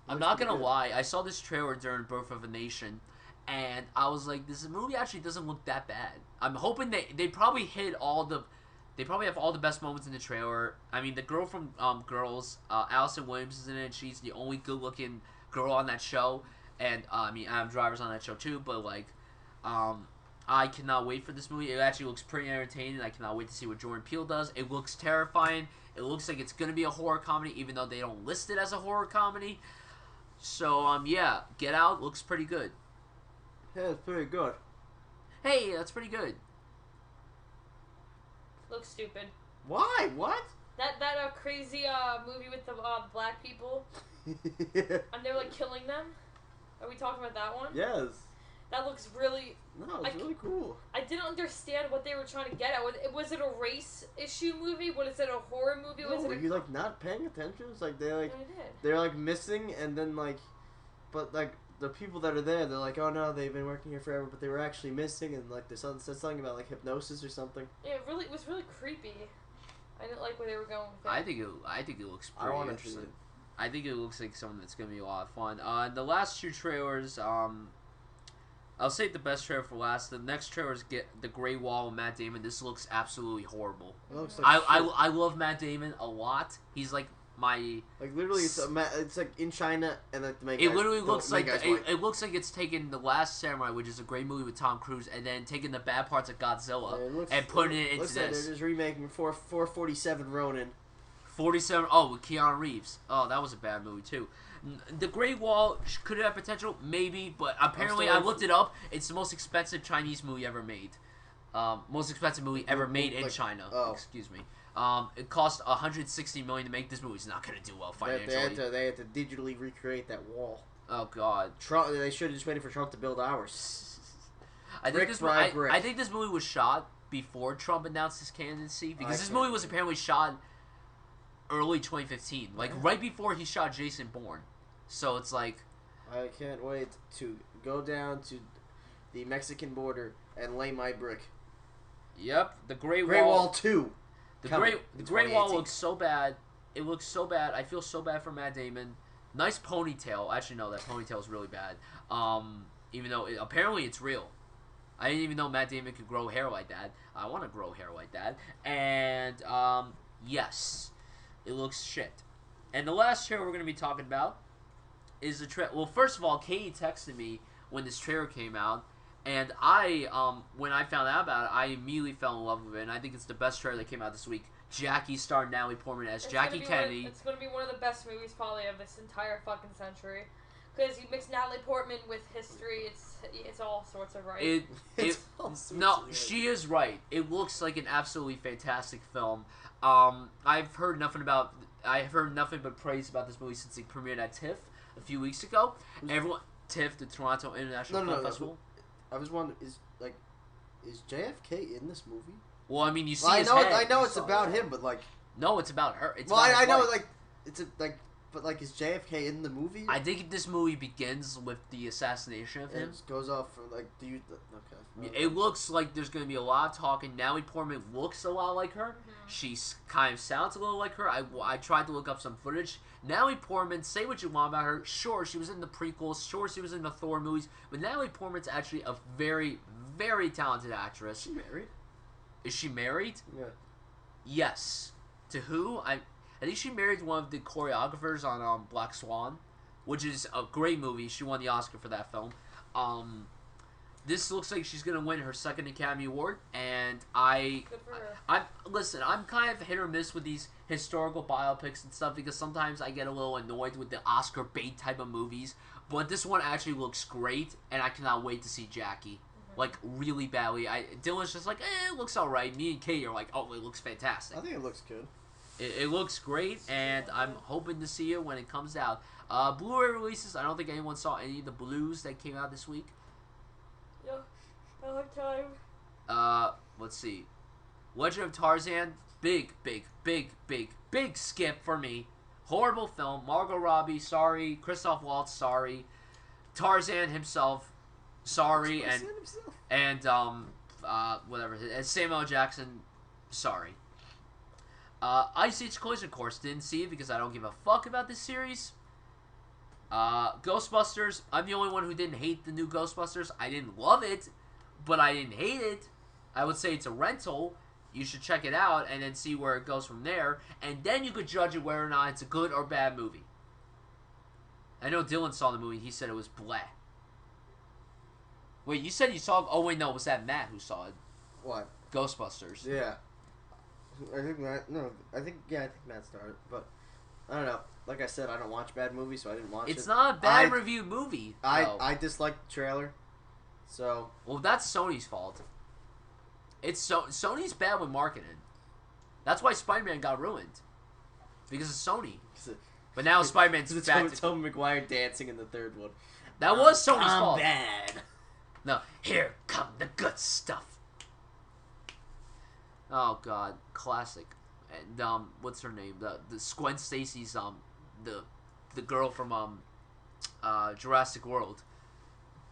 I'm not gonna lie. I saw this trailer during Birth of a Nation, and I was like, this movie actually doesn't look that bad. I'm hoping they probably hit they probably have all the best moments in the trailer. I mean, the girl from Girls, Allison Williams is in it. She's the only good-looking girl on that show, and I mean, Adam Driver's on that show too. But like, I cannot wait for this movie. It actually looks pretty entertaining. I cannot wait to see what Jordan Peele does. It looks terrifying. It looks like it's gonna be a horror comedy, even though they don't list it as a horror comedy. So yeah, Get Out looks pretty good. Yeah, it's pretty good. hey, that's pretty good. Looks stupid. Why? What? That crazy movie with the black people, and they're like killing them. Are we talking about that one? Yes. That looks really. No, it's really cool. I didn't understand what they were trying to get at. Was it a race issue movie? Was it a horror movie? No, Was it were you like not paying attention? It's like they're like I did. they're like missing, and then like, but like the people that are there, they're like, oh no, they've been working here forever, but they were actually missing, and like there's something about like hypnosis or something. Yeah, it was really creepy. I didn't like where they were going with it. I think it looks I pretty want to interesting. see it. I think it looks like something that's gonna be a lot of fun. The last two trailers, I'll save the best trailer for last. The next trailer is get the Great Wall with Matt Damon. This looks absolutely horrible. It looks like I love Matt Damon a lot. He's like my literally it's like in China, and like the main it guy, literally looks like white. it looks like it's taken The Last Samurai, which is a great movie with Tom Cruise, and then taking the bad parts of Godzilla and putting it into looks like this. they're just remaking 447 Ronin. 47. Oh, with Keanu Reeves. Oh, that was a bad movie too. The Great Wall could have potential, maybe, but apparently I looked it up. It's the most expensive Chinese movie ever made. Most expensive movie ever made in China. Oh. Excuse me. It cost $160 million to make this movie. It's not gonna do well financially. They had to digitally recreate that wall. Oh God. Trump. They should have just waited for Trump to build ours. I Brick think this movie was shot before Trump announced his candidacy, because this movie was apparently shot early 2015, like right before he shot Jason Bourne. So it's like, I can't wait to go down to the Mexican border and lay my brick. yep, the Great Great Wall. Wall 2. The Great Wall looks so bad. It looks so bad. I feel so bad for Matt Damon. Nice ponytail. Actually, no, that ponytail is really bad. Even though apparently it's real. I didn't even know Matt Damon could grow hair like that. I want to grow hair like that. And yes, it looks shit. And the last trailer we're going to be talking about is the trailer. Well, first of all, Katie texted me when this trailer came out, and when I found out about it, I immediately fell in love with it, and I think it's the best trailer that came out this week. Jackie starring Natalie Portman as Jackie Kennedy. It's going to be one of the best movies probably of this entire fucking century. Because you mix Natalie Portman with history, it's all sorts of right. She is right. It looks like an absolutely fantastic film. I've heard nothing but praise about this movie since it premiered at TIFF a few weeks ago. TIFF, the Toronto International Film Festival. I was wondering, is JFK in this movie? Well, I mean, you see his head. I know it's about him, but like, no, it's about her. I know, like, but like, is JFK in the movie? I think this movie begins with the assassination of him. It goes off for like, okay. It looks like there's going to be a lot of talking. Natalie Portman looks a lot like her. Mm-hmm. She kind of sounds a little like her. I tried to look up some footage. Natalie Portman, say what you want about her. Sure, she was in the prequels. Sure, she was in the Thor movies. But Natalie Portman's actually a very, very talented actress. Is she married? Is she married? Yeah. Yes. To who? I think she married one of the choreographers on Black Swan, which is a great movie. She won the Oscar for that film. This looks like she's gonna win her second Academy Award, and I'm kind of hit or miss with these historical biopics and stuff, because sometimes I get a little annoyed with the Oscar bait type of movies. But this one actually looks great, and I cannot wait to see Jackie. Like, really badly. Dylan's just like, it looks alright. Me and Katie are like, oh, it looks fantastic. I think it looks good. It looks great, and I'm hoping to see it when it comes out. Blu-ray releases, I don't think anyone saw any of the Blues that came out this week. Yeah, I like time. Let's see. Legend of Tarzan, big skip for me. Horrible film. Margot Robbie, sorry. Christoph Waltz, sorry. Tarzan himself, sorry. And whatever. And Samuel L. Jackson, sorry. Ice Age Collision Course, didn't see it because I don't give a fuck about this series. Ghostbusters, I'm the only one who didn't hate the new Ghostbusters. I didn't love it, but I didn't hate it. I would say it's a rental. You should check it out and then see where it goes from there. And then you could judge it whether or not it's a good or bad movie. I know Dylan saw the movie. He said it was bleh. Wait, you said you saw... Oh, wait, no. Was that Matt who saw it? What? Ghostbusters. Yeah. I think Matt started, but I don't know. Like I said, I don't watch bad movies, so I didn't watch it. It's not a bad reviewed movie. I disliked the trailer. So Well, that's Sony's fault. Sony's bad with marketing. That's why Spider-Man got ruined. Because of Sony. But now Spider-Man's back to... Tobey Maguire dancing in the third one. That was Sony's I'm fault. bad. No, here come the good stuff. Oh God, classic. And what's her name? The Gwen Stacy's the girl from Jurassic World.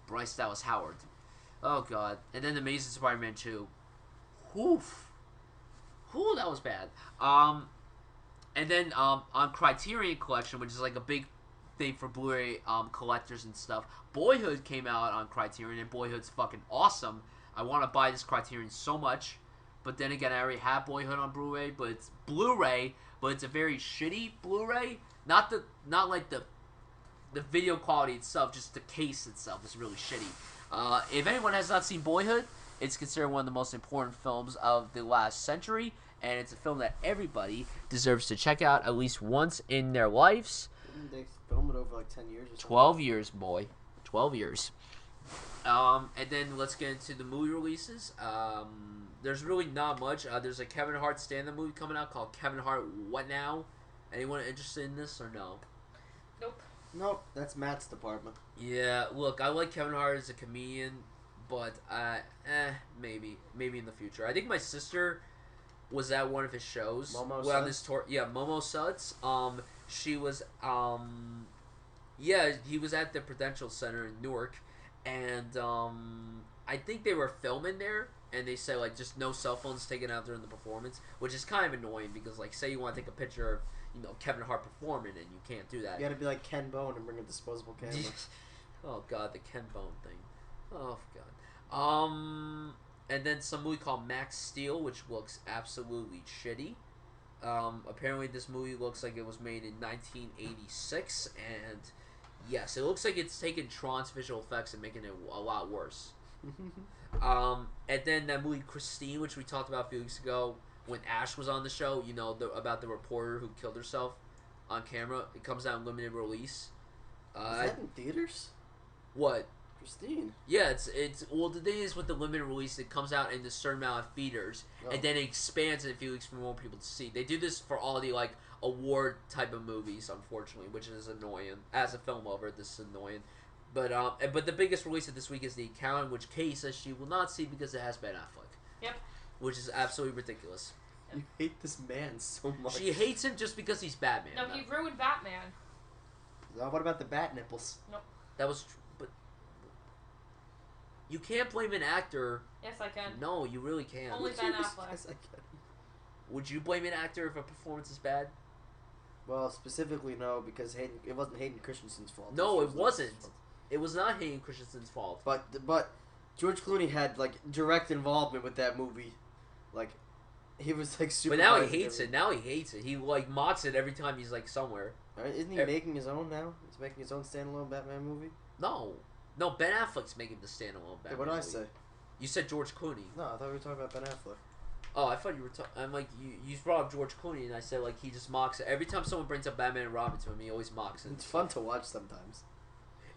Bryce Dallas Howard. Oh God, and then Amazing Spider-Man 2. Oof. Ooh, that was bad. And then on Criterion Collection, which is like a big thing for Blu-ray collectors and stuff, Boyhood came out on Criterion, and Boyhood's fucking awesome. I want to buy this Criterion so much, but then again, I already have Boyhood on Blu-ray, but it's Blu-ray, but it's a very shitty Blu-ray. Not like the video quality itself, just the case itself is really shitty. If anyone has not seen Boyhood, it's considered one of the most important films of the last century, and it's a film that everybody deserves to check out at least once in their lives. Didn't they film it over like 10 years or something? 12 years, boy. 12 years. And then let's get into the movie releases. There's really not much. There's a Kevin Hart stand-up movie coming out called Kevin Hart What Now? Anyone interested in this or no? Nope. Nope, that's Matt's department. Yeah, look, I like Kevin Hart as a comedian, but maybe in the future. I think my sister was at one of his shows. Momo on this tour. Yeah, Momo Suds. She was he was at the Prudential Center in Newark, and I think they were filming there, and they said like just no cell phones taken out during the performance, which is kind of annoying because like say you want to take a picture of Kevin Hart performing and you can't do that. You gotta be like Ken Bone and bring a disposable camera. Oh God, the Ken Bone thing. Oh God. And then some movie called Max Steel, which looks absolutely shitty. Apparently this movie looks like it was made in 1986, and yes, it looks like it's taken Tron's visual effects and making it a lot worse. And then that movie Christine, which we talked about a few weeks ago when Ash was on the show, about the reporter who killed herself on camera. It comes out in limited release. Is that in theaters? What? Christine. Yeah, it's well, the thing is with the limited release, it comes out in a certain amount of theaters, and then it expands in a few weeks for more people to see. They do this for all the like award type of movies, unfortunately, which is annoying. As a film lover, this is annoying. But the biggest release of this week is The Accountant, which Kay says she will not see because it has Ben Affleck. Yep. Which is absolutely ridiculous. You hate this man so much. She hates him just because he's Batman. No, he ruined Batman. What about the bat nipples? Nope. That was, but you can't blame an actor. Yes, I can. No, you really can't. Only Ben Affleck. Yes, I can. Would you blame an actor if a performance is bad? Well, specifically no, because it wasn't Hayden Christensen's fault. No, it wasn't. It was not Hayden Christensen's fault. But George Clooney had like direct involvement with that movie, like he was like super. But now he hates it. Now he hates it. He like mocks it every time he's like somewhere. Isn't he making his own now? He's making his own standalone Batman movie. No, Ben Affleck's making the standalone Batman. What did I movie. say? You said George Clooney. No, I thought we were talking about Ben Affleck. Oh, I thought you were talking. I'm like you brought up George Clooney, and I said like he just mocks it every time someone brings up Batman and Robin to him. He always mocks it. It's fun to watch sometimes.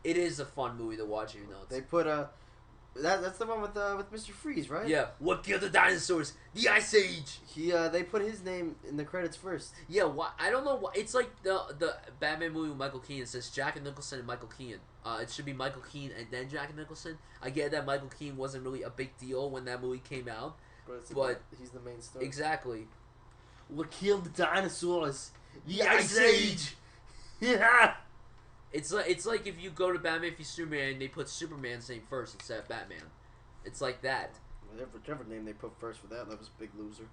It is a fun movie to watch, even though they put that's the one with Mr. Freeze, right? Yeah. What killed the dinosaurs? The Ice Age. They put his name in the credits first. Yeah. Why? I don't know. Why. It's like the Batman movie with Michael Keaton. It says Jack Nicholson and Michael Keaton. It should be Michael Keaton and then Jack Nicholson. I get that Michael Keaton wasn't really a big deal when that movie came out, but he's the main story. Exactly. What killed the dinosaurs? The Ice Age. Yeah. It's like if you go to Batman v Superman, they put Superman's name first instead of Batman. It's like that. Whichever name they put first for that was a big loser.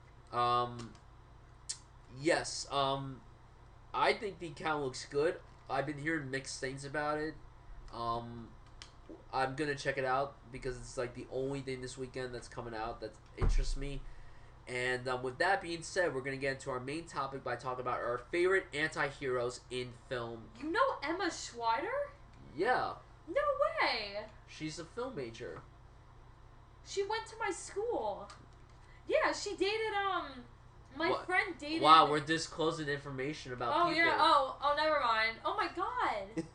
Yes. I think The Accountant looks good. I've been hearing mixed things about it. I'm gonna check it out because it's like the only thing this weekend that's coming out that interests me. And with that being said, we're going to get into our main topic by talking about our favorite anti-heroes in film. You know Emma Schweider? Yeah. No way! She's a film major. She went to my school. Yeah, she dated, my friend dated... Wow, we're disclosing information about people. Oh, yeah. Oh, never mind. Oh, my God.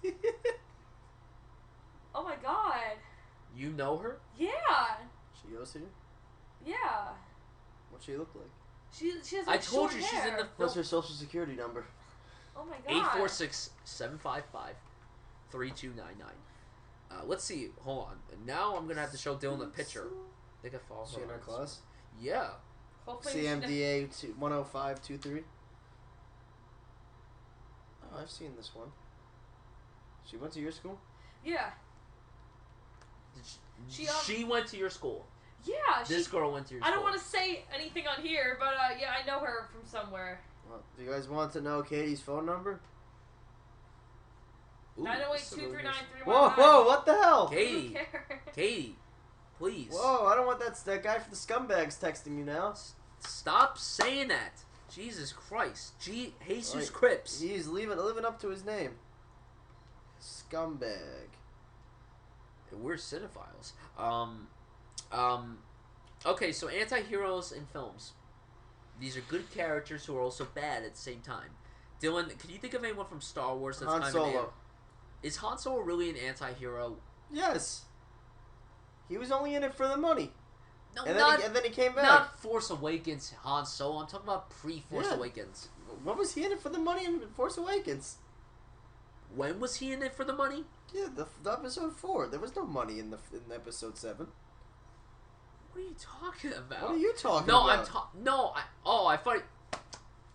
Oh, my God. You know her? Yeah. She goes here? Yeah. What's she look like? She has I like told short you she's in hair. the What's film. her social security number? Oh my god. 846-755-3299. Let's see. Hold on. Now I'm gonna have to show Dylan a picture. I think I follow her. She in our class? Yeah. Hopefully she CMDA 10523. Oh, I've seen this one. She went to your school? Yeah. She went to your school. Yeah. This girl went to your school. I don't want to say anything on here, but yeah, I know her from somewhere. Well, do you guys want to know Katie's phone number? 908-239-3199. Whoa, what the hell? Katie. Katie, please. Whoa, I don't want that guy from the scumbags texting you now. Stop saying that. Jesus Christ. Jesus Right. Crips. He's living up to his name. Scumbag. We're cinephiles. Okay, so anti-heroes in films. These are good characters who are also bad at the same time. Dylan, can you think of anyone from Star Wars that's Han kind Solo. of an... Is Han Solo really an anti-hero? Yes. He was only in it for the money. No, And not, then he came back. not Force Awakens Han Solo. I'm talking about pre-Force Yeah. Awakens. What was he in it for the money in Force Awakens? When was he in it for the money? Yeah, the episode 4. There was no money in episode 7. What are you talking about? What are you talking No, about? I thought.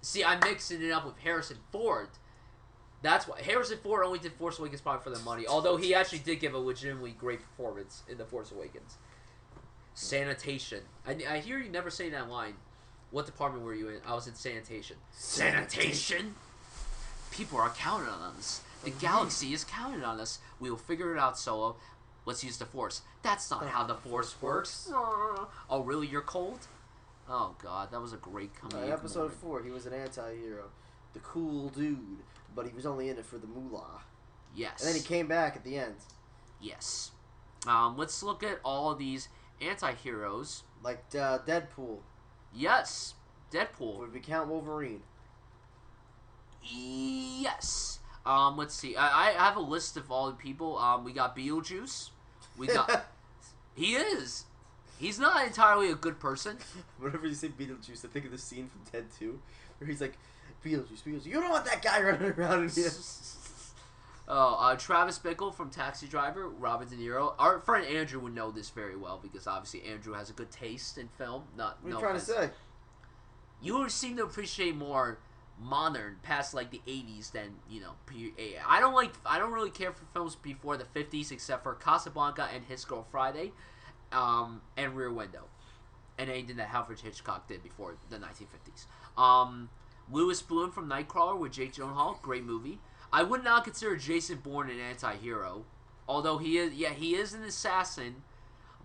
See, I'm mixing it up with Harrison Ford. That's why Harrison Ford only did Force Awakens probably for the money. Although he actually did give a legitimately great performance in the Force Awakens. Sanitation. I hear you never say that line. What department were you in? I was in sanitation. Sanitation. People are counting on us. The galaxy is counting on us. We will figure it out, Solo. Let's use the Force. That's not how the Force works. Oh, really? You're cold? Oh, God. That was a great comedy. In episode 4, he was an anti-hero. The cool dude. But he was only in it for the moolah. Yes. And then he came back at the end. Yes. Let's look at all of these anti-heroes. Like Deadpool. Yes. Deadpool. Would we count Wolverine? Yes. Let's see. I have a list of all the people. We got Beetlejuice. We got... He is. He's not entirely a good person. Whenever you say Beetlejuice, I think of the scene from Ted 2, where he's like, Beetlejuice. You don't want that guy running around in here. Travis Bickle from Taxi Driver, Robert De Niro. Our friend Andrew would know this very well because obviously Andrew has a good taste in film. What are you trying to say? You seem to appreciate more modern, past like the 80s than, you know, I don't really care for films before the 50s except for Casablanca and His Girl Friday, and Rear Window, and anything that Alfred Hitchcock did before the 1950s. Louis Bloom from Nightcrawler with Jake Gyllenhaal, great movie. I would not consider Jason Bourne an anti-hero, although he is an assassin,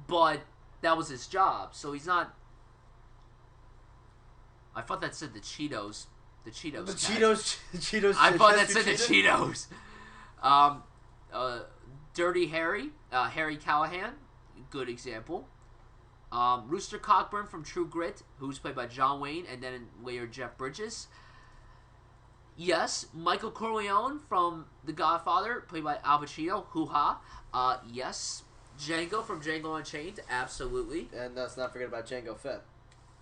but that was his job, so he's not. I thought that said the Cheetos. The Cheetos. The cat. Cheetos. I thought that said the Cheetos. Cheetos. Dirty Harry. Harry Callahan. Good example. Rooster Cogburn from True Grit, who's played by John Wayne and then later Jeff Bridges. Yes. Michael Corleone from The Godfather, played by Al Pacino. Hoo-ha. Yes. Django from Django Unchained. Absolutely. And let's not forget about Jango Fett.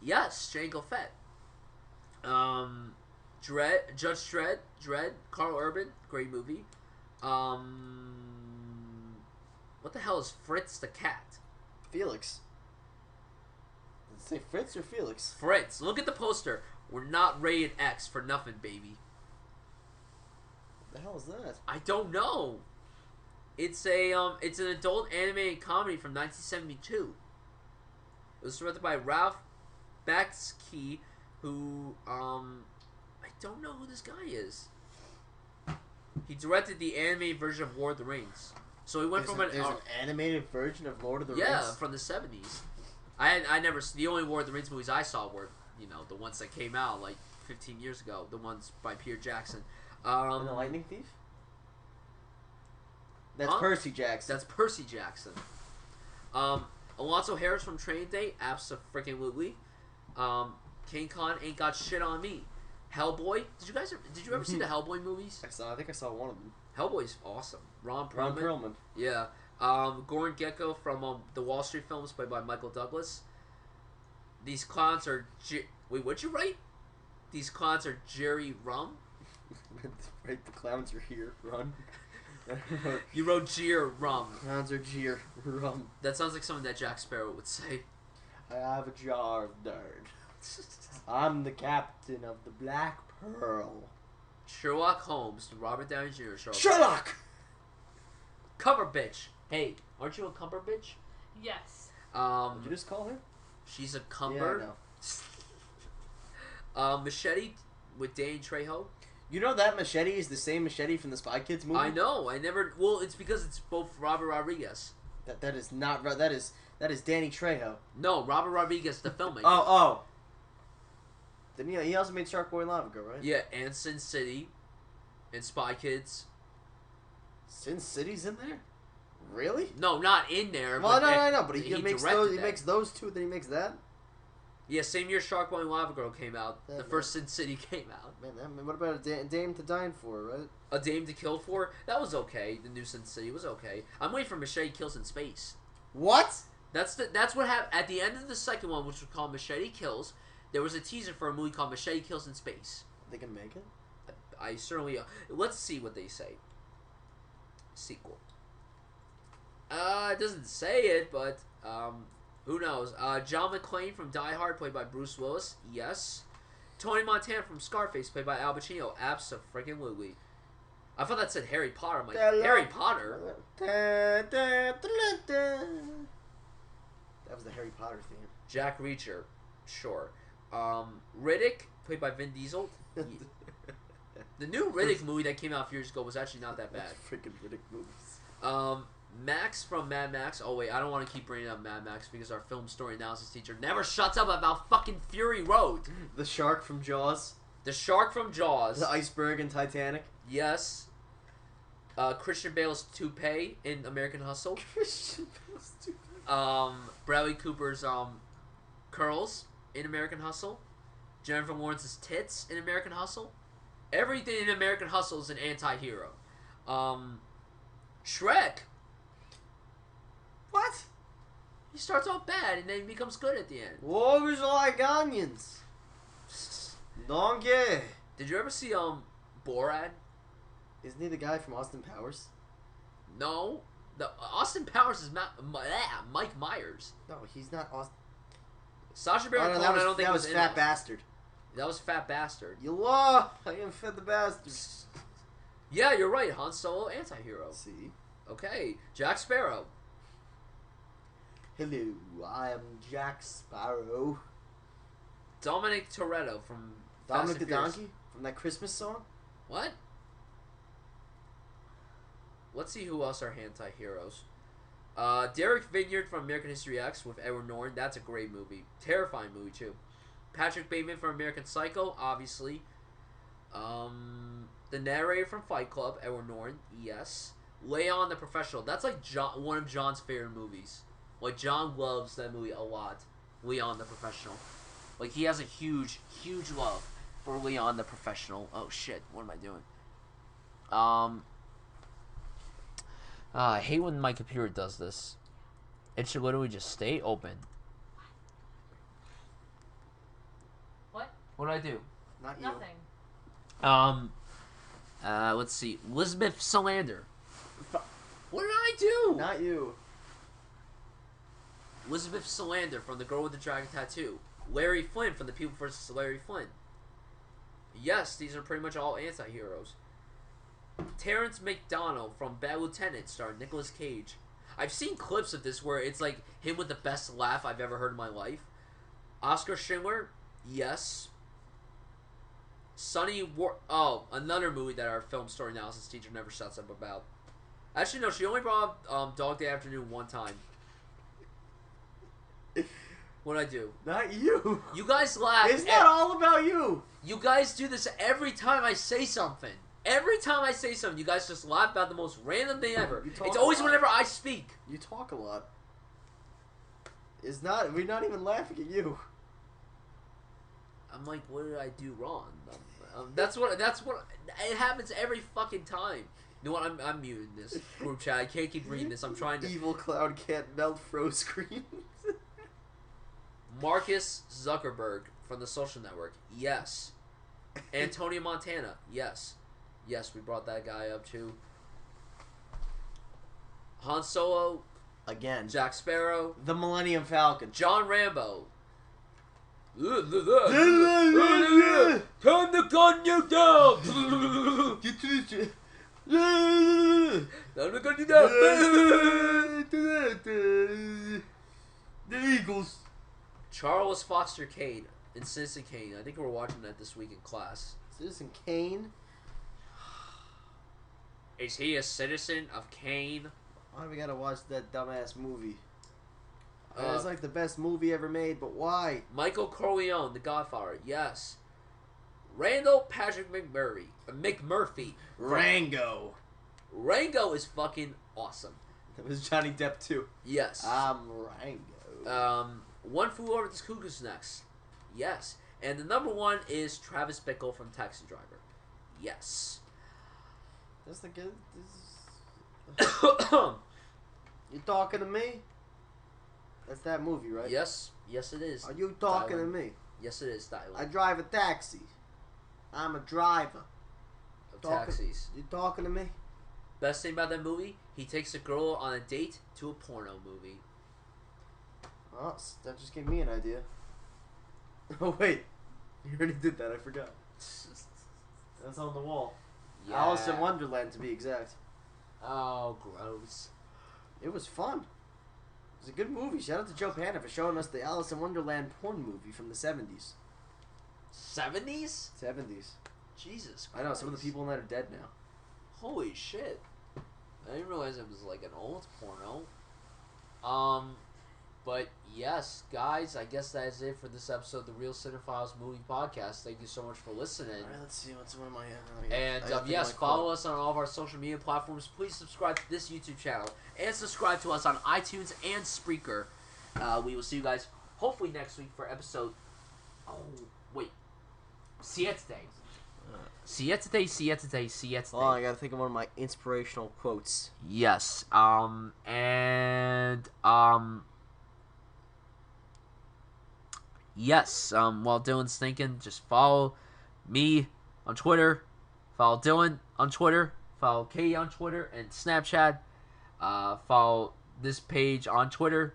Yes. Django Fett. Judge Dredd, Carl Urban, great movie. What the hell is Fritz the cat? Felix. Did it say Fritz or Felix? Fritz. Look at the poster. We're not rated X for nothing, baby. What the hell is that? I don't know. It's it's an adult animated comedy from 1972. It was directed by Ralph Bakshi, who I don't know who this guy is. He directed the animated version of Lord of the Rings. So he went There's an animated version of Lord of the Rings? Yeah, from the 70s. I never... The only Lord of the Rings movies I saw were, you know, the ones that came out, like, 15 years ago. The ones by Peter Jackson. And the Lightning Thief? That's Percy Jackson. That's Percy Jackson. Alonzo Harris from Training Day. Abso-freaking-lutely. King Kong Ain't Got Shit on Me. Hellboy. Did you ever see the Hellboy movies? I think I saw one of them. Hellboy's awesome. Ron Perlman. Ron Perlman. Yeah. Gordon Gekko from the Wall Street films, played by Michael Douglas. These clowns are... Wait, what'd you write? These clowns are Jerry Rum? Right, the clowns are here. Run. You wrote Jeer Rum. Clowns are here. Rum. That sounds like something that Jack Sparrow would say. I have a jar of dirt. I'm the captain of the Black Pearl. Sherlock Holmes, Robert Downey Jr. Sherlock! Cover bitch. Hey, aren't you a cumber bitch? Yes. Did you just call her? She's a cumber. Yeah, I know. Machete with Danny Trejo. You know that machete is the same machete from the Spy Kids movie? I know. I never. Well, it's because it's both Robert Rodriguez. That is not right. That is Danny Trejo. No, Robert Rodriguez, the filmmaker. Oh. Didn't he also made Shark Boy and Lava Girl, right? Yeah, and Sin City, and Spy Kids. Sin City's in there? Really? No, not in there. Well, but no, but he makes those. He makes those two, then he makes that. Yeah, same year Shark Boy and Lava Girl came out. Yeah, the first Sin City came out. Man, what about a Dame to Dine For, right? A Dame to Kill For? That was okay. The new Sin City was okay. I'm waiting for Machete Kills in Space. What? That's what happened at the end of the second one, which was called Machete Kills. There was a teaser for a movie called Machete Kills in Space. They can make it. I certainly. Let's see what they say. Sequel. It doesn't say it, but who knows? John McClane from Die Hard, played by Bruce Willis. Yes. Tony Montana from Scarface, played by Al Pacino. Abso-freaking-lutely. I thought that said Harry Potter. I'm like, Harry Potter? That was the Harry Potter theme. Jack Reacher. Sure. Riddick, played by Vin Diesel. The new Riddick movie that came out a few years ago was actually not that bad. Freaking Riddick movies. Max from Mad Max. Oh wait, I don't want to keep bringing up Mad Max because our film story analysis teacher never shuts up about fucking Fury Road. The shark from Jaws. The shark from Jaws. The iceberg in Titanic. Yes. Christian Bale's toupee in American Hustle. Christian Bale's toupee. Bradley Cooper's curls in American Hustle. Jennifer Lawrence's tits in American Hustle. Everything in American Hustle is an anti-hero. Shrek. What? He starts off bad and then he becomes good at the end. Warriors are like onions. Donkey. Did you ever see Borat? Isn't he the guy from Austin Powers? No. The Austin Powers is Mike Myers. No, he's not Austin. Sacha Baron Cohen, I don't think was in Fat it. Bastard. That was Fat Bastard. You law. I am Fat the Bastard. Yeah, you're right. Han Solo, anti-hero. See? Okay. Jack Sparrow. Hello, I am Jack Sparrow. Dominic Toretto from Dominic Fast the and Furious. Donkey? From that Christmas song? What? Let's see who else are anti-heroes. Derek Vineyard from American History X with Edward Norton. That's a great movie. Terrifying movie, too. Patrick Bateman from American Psycho, obviously. The narrator from Fight Club, Edward Norton. Yes. Leon the Professional. That's like one of John's favorite movies. Like, John loves that movie a lot. Leon the Professional. Like, he has a huge, huge love for Leon the Professional. Oh, shit. What am I doing? I hate when my computer does this. It should literally just stay open. What? What did I do? Not you. Nothing. Let's see. Elizabeth Salander. What did I do? Not you. Elizabeth Salander from The Girl with the Dragon Tattoo. Larry Flynn from The People vs. Larry Flynn. Yes, these are pretty much all anti-heroes. Terrence McDonald from Bad Lieutenant, starring Nicolas Cage. I've seen clips of this where it's like him with the best laugh I've ever heard in my life. Oscar Schindler, yes. Another movie that our film story analysis teacher never shuts up about. Actually, no, she only brought up Dog Day Afternoon one time. What'd I do? Not you. You guys laugh. It's not all about you. You guys do this every time I say something. Every time I say something, you guys just laugh about the most random thing ever. It's always whenever I speak. You talk a lot. We're not even laughing at you. I'm like, what did I do wrong? That's what. It happens every fucking time. You know what? I'm muting this group chat. I can't keep reading this. I'm trying to. Evil cloud can't melt froze screens. Marcus Zuckerberg from the Social Network. Yes. Antonio Montana. Yes. Yes, we brought that guy up too. Han Solo. Again. Jack Sparrow. The Millennium Falcon. John Rambo. Turn the gun you down. Turn the gun you down. The Eagles. Charles Foster Kane in Citizen Kane. I think we were watching that this week in class. Citizen Kane. Is he a citizen of Kane? Why we gotta watch that dumbass movie? It's like the best movie ever made, but why? Michael Corleone, The Godfather. Yes. Randall Patrick McMurphy. Rango. Rango is fucking awesome. That was Johnny Depp too. Yes. Rango. One Flew Over the Cuckoo's Nest. Yes. And the number one is Travis Bickle from Taxi Driver. Yes. That's the good. You talking to me? That's that movie, right? Yes. Yes, it is. Are you talking Dylan. to me? Yes, it is, Dylan. I drive a taxi. I'm a driver. Of taxis. You talking to me? Best thing about that movie, he takes a girl on a date to a porno movie. Oh, that just gave me an idea. Oh, wait. You already did that. I forgot. That's on the wall. Yeah. Alice in Wonderland, to be exact. Oh, gross. It was fun. It was a good movie. Shout out to Joe Panda for showing us the Alice in Wonderland porn movie from the 70s. 70s? 70s. Jesus Christ. I know, some of the people in that are dead now. Holy shit. I didn't realize it was like an old porno. But yes, guys, I guess that is it for this episode of the Real Cinephiles Movie Podcast. Thank you so much for listening. Alright, let's see what's one of my... And yes, follow us on all of our social media platforms. Please subscribe to this YouTube channel. And subscribe to us on iTunes and Spreaker. We will see you guys hopefully next week for episode... Oh, wait. See you today. See you today, see you today, see you today. Oh, I gotta think of one of my inspirational quotes. Yes. Yes, while Dylan's thinking, just follow me on Twitter, follow Dylan on Twitter, follow Katie on Twitter and Snapchat, follow this page on Twitter,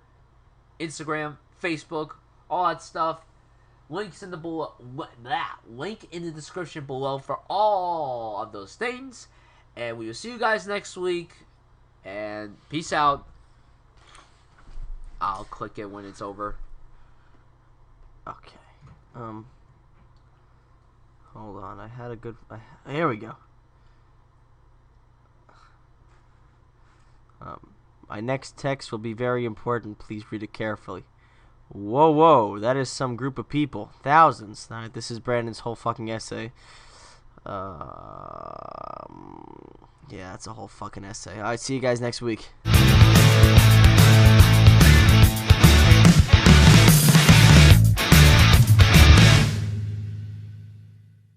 Instagram, Facebook, all that stuff. Links in the link in the description below for all of those things. And we will see you guys next week. And peace out. I'll click it when it's over. Okay. Hold on. I had a good... here we go. My next text will be very important. Please read it carefully. Whoa. That is some group of people. Thousands. This is Brandon's whole fucking essay. Yeah, that's a whole fucking essay. Alright, see you guys next week.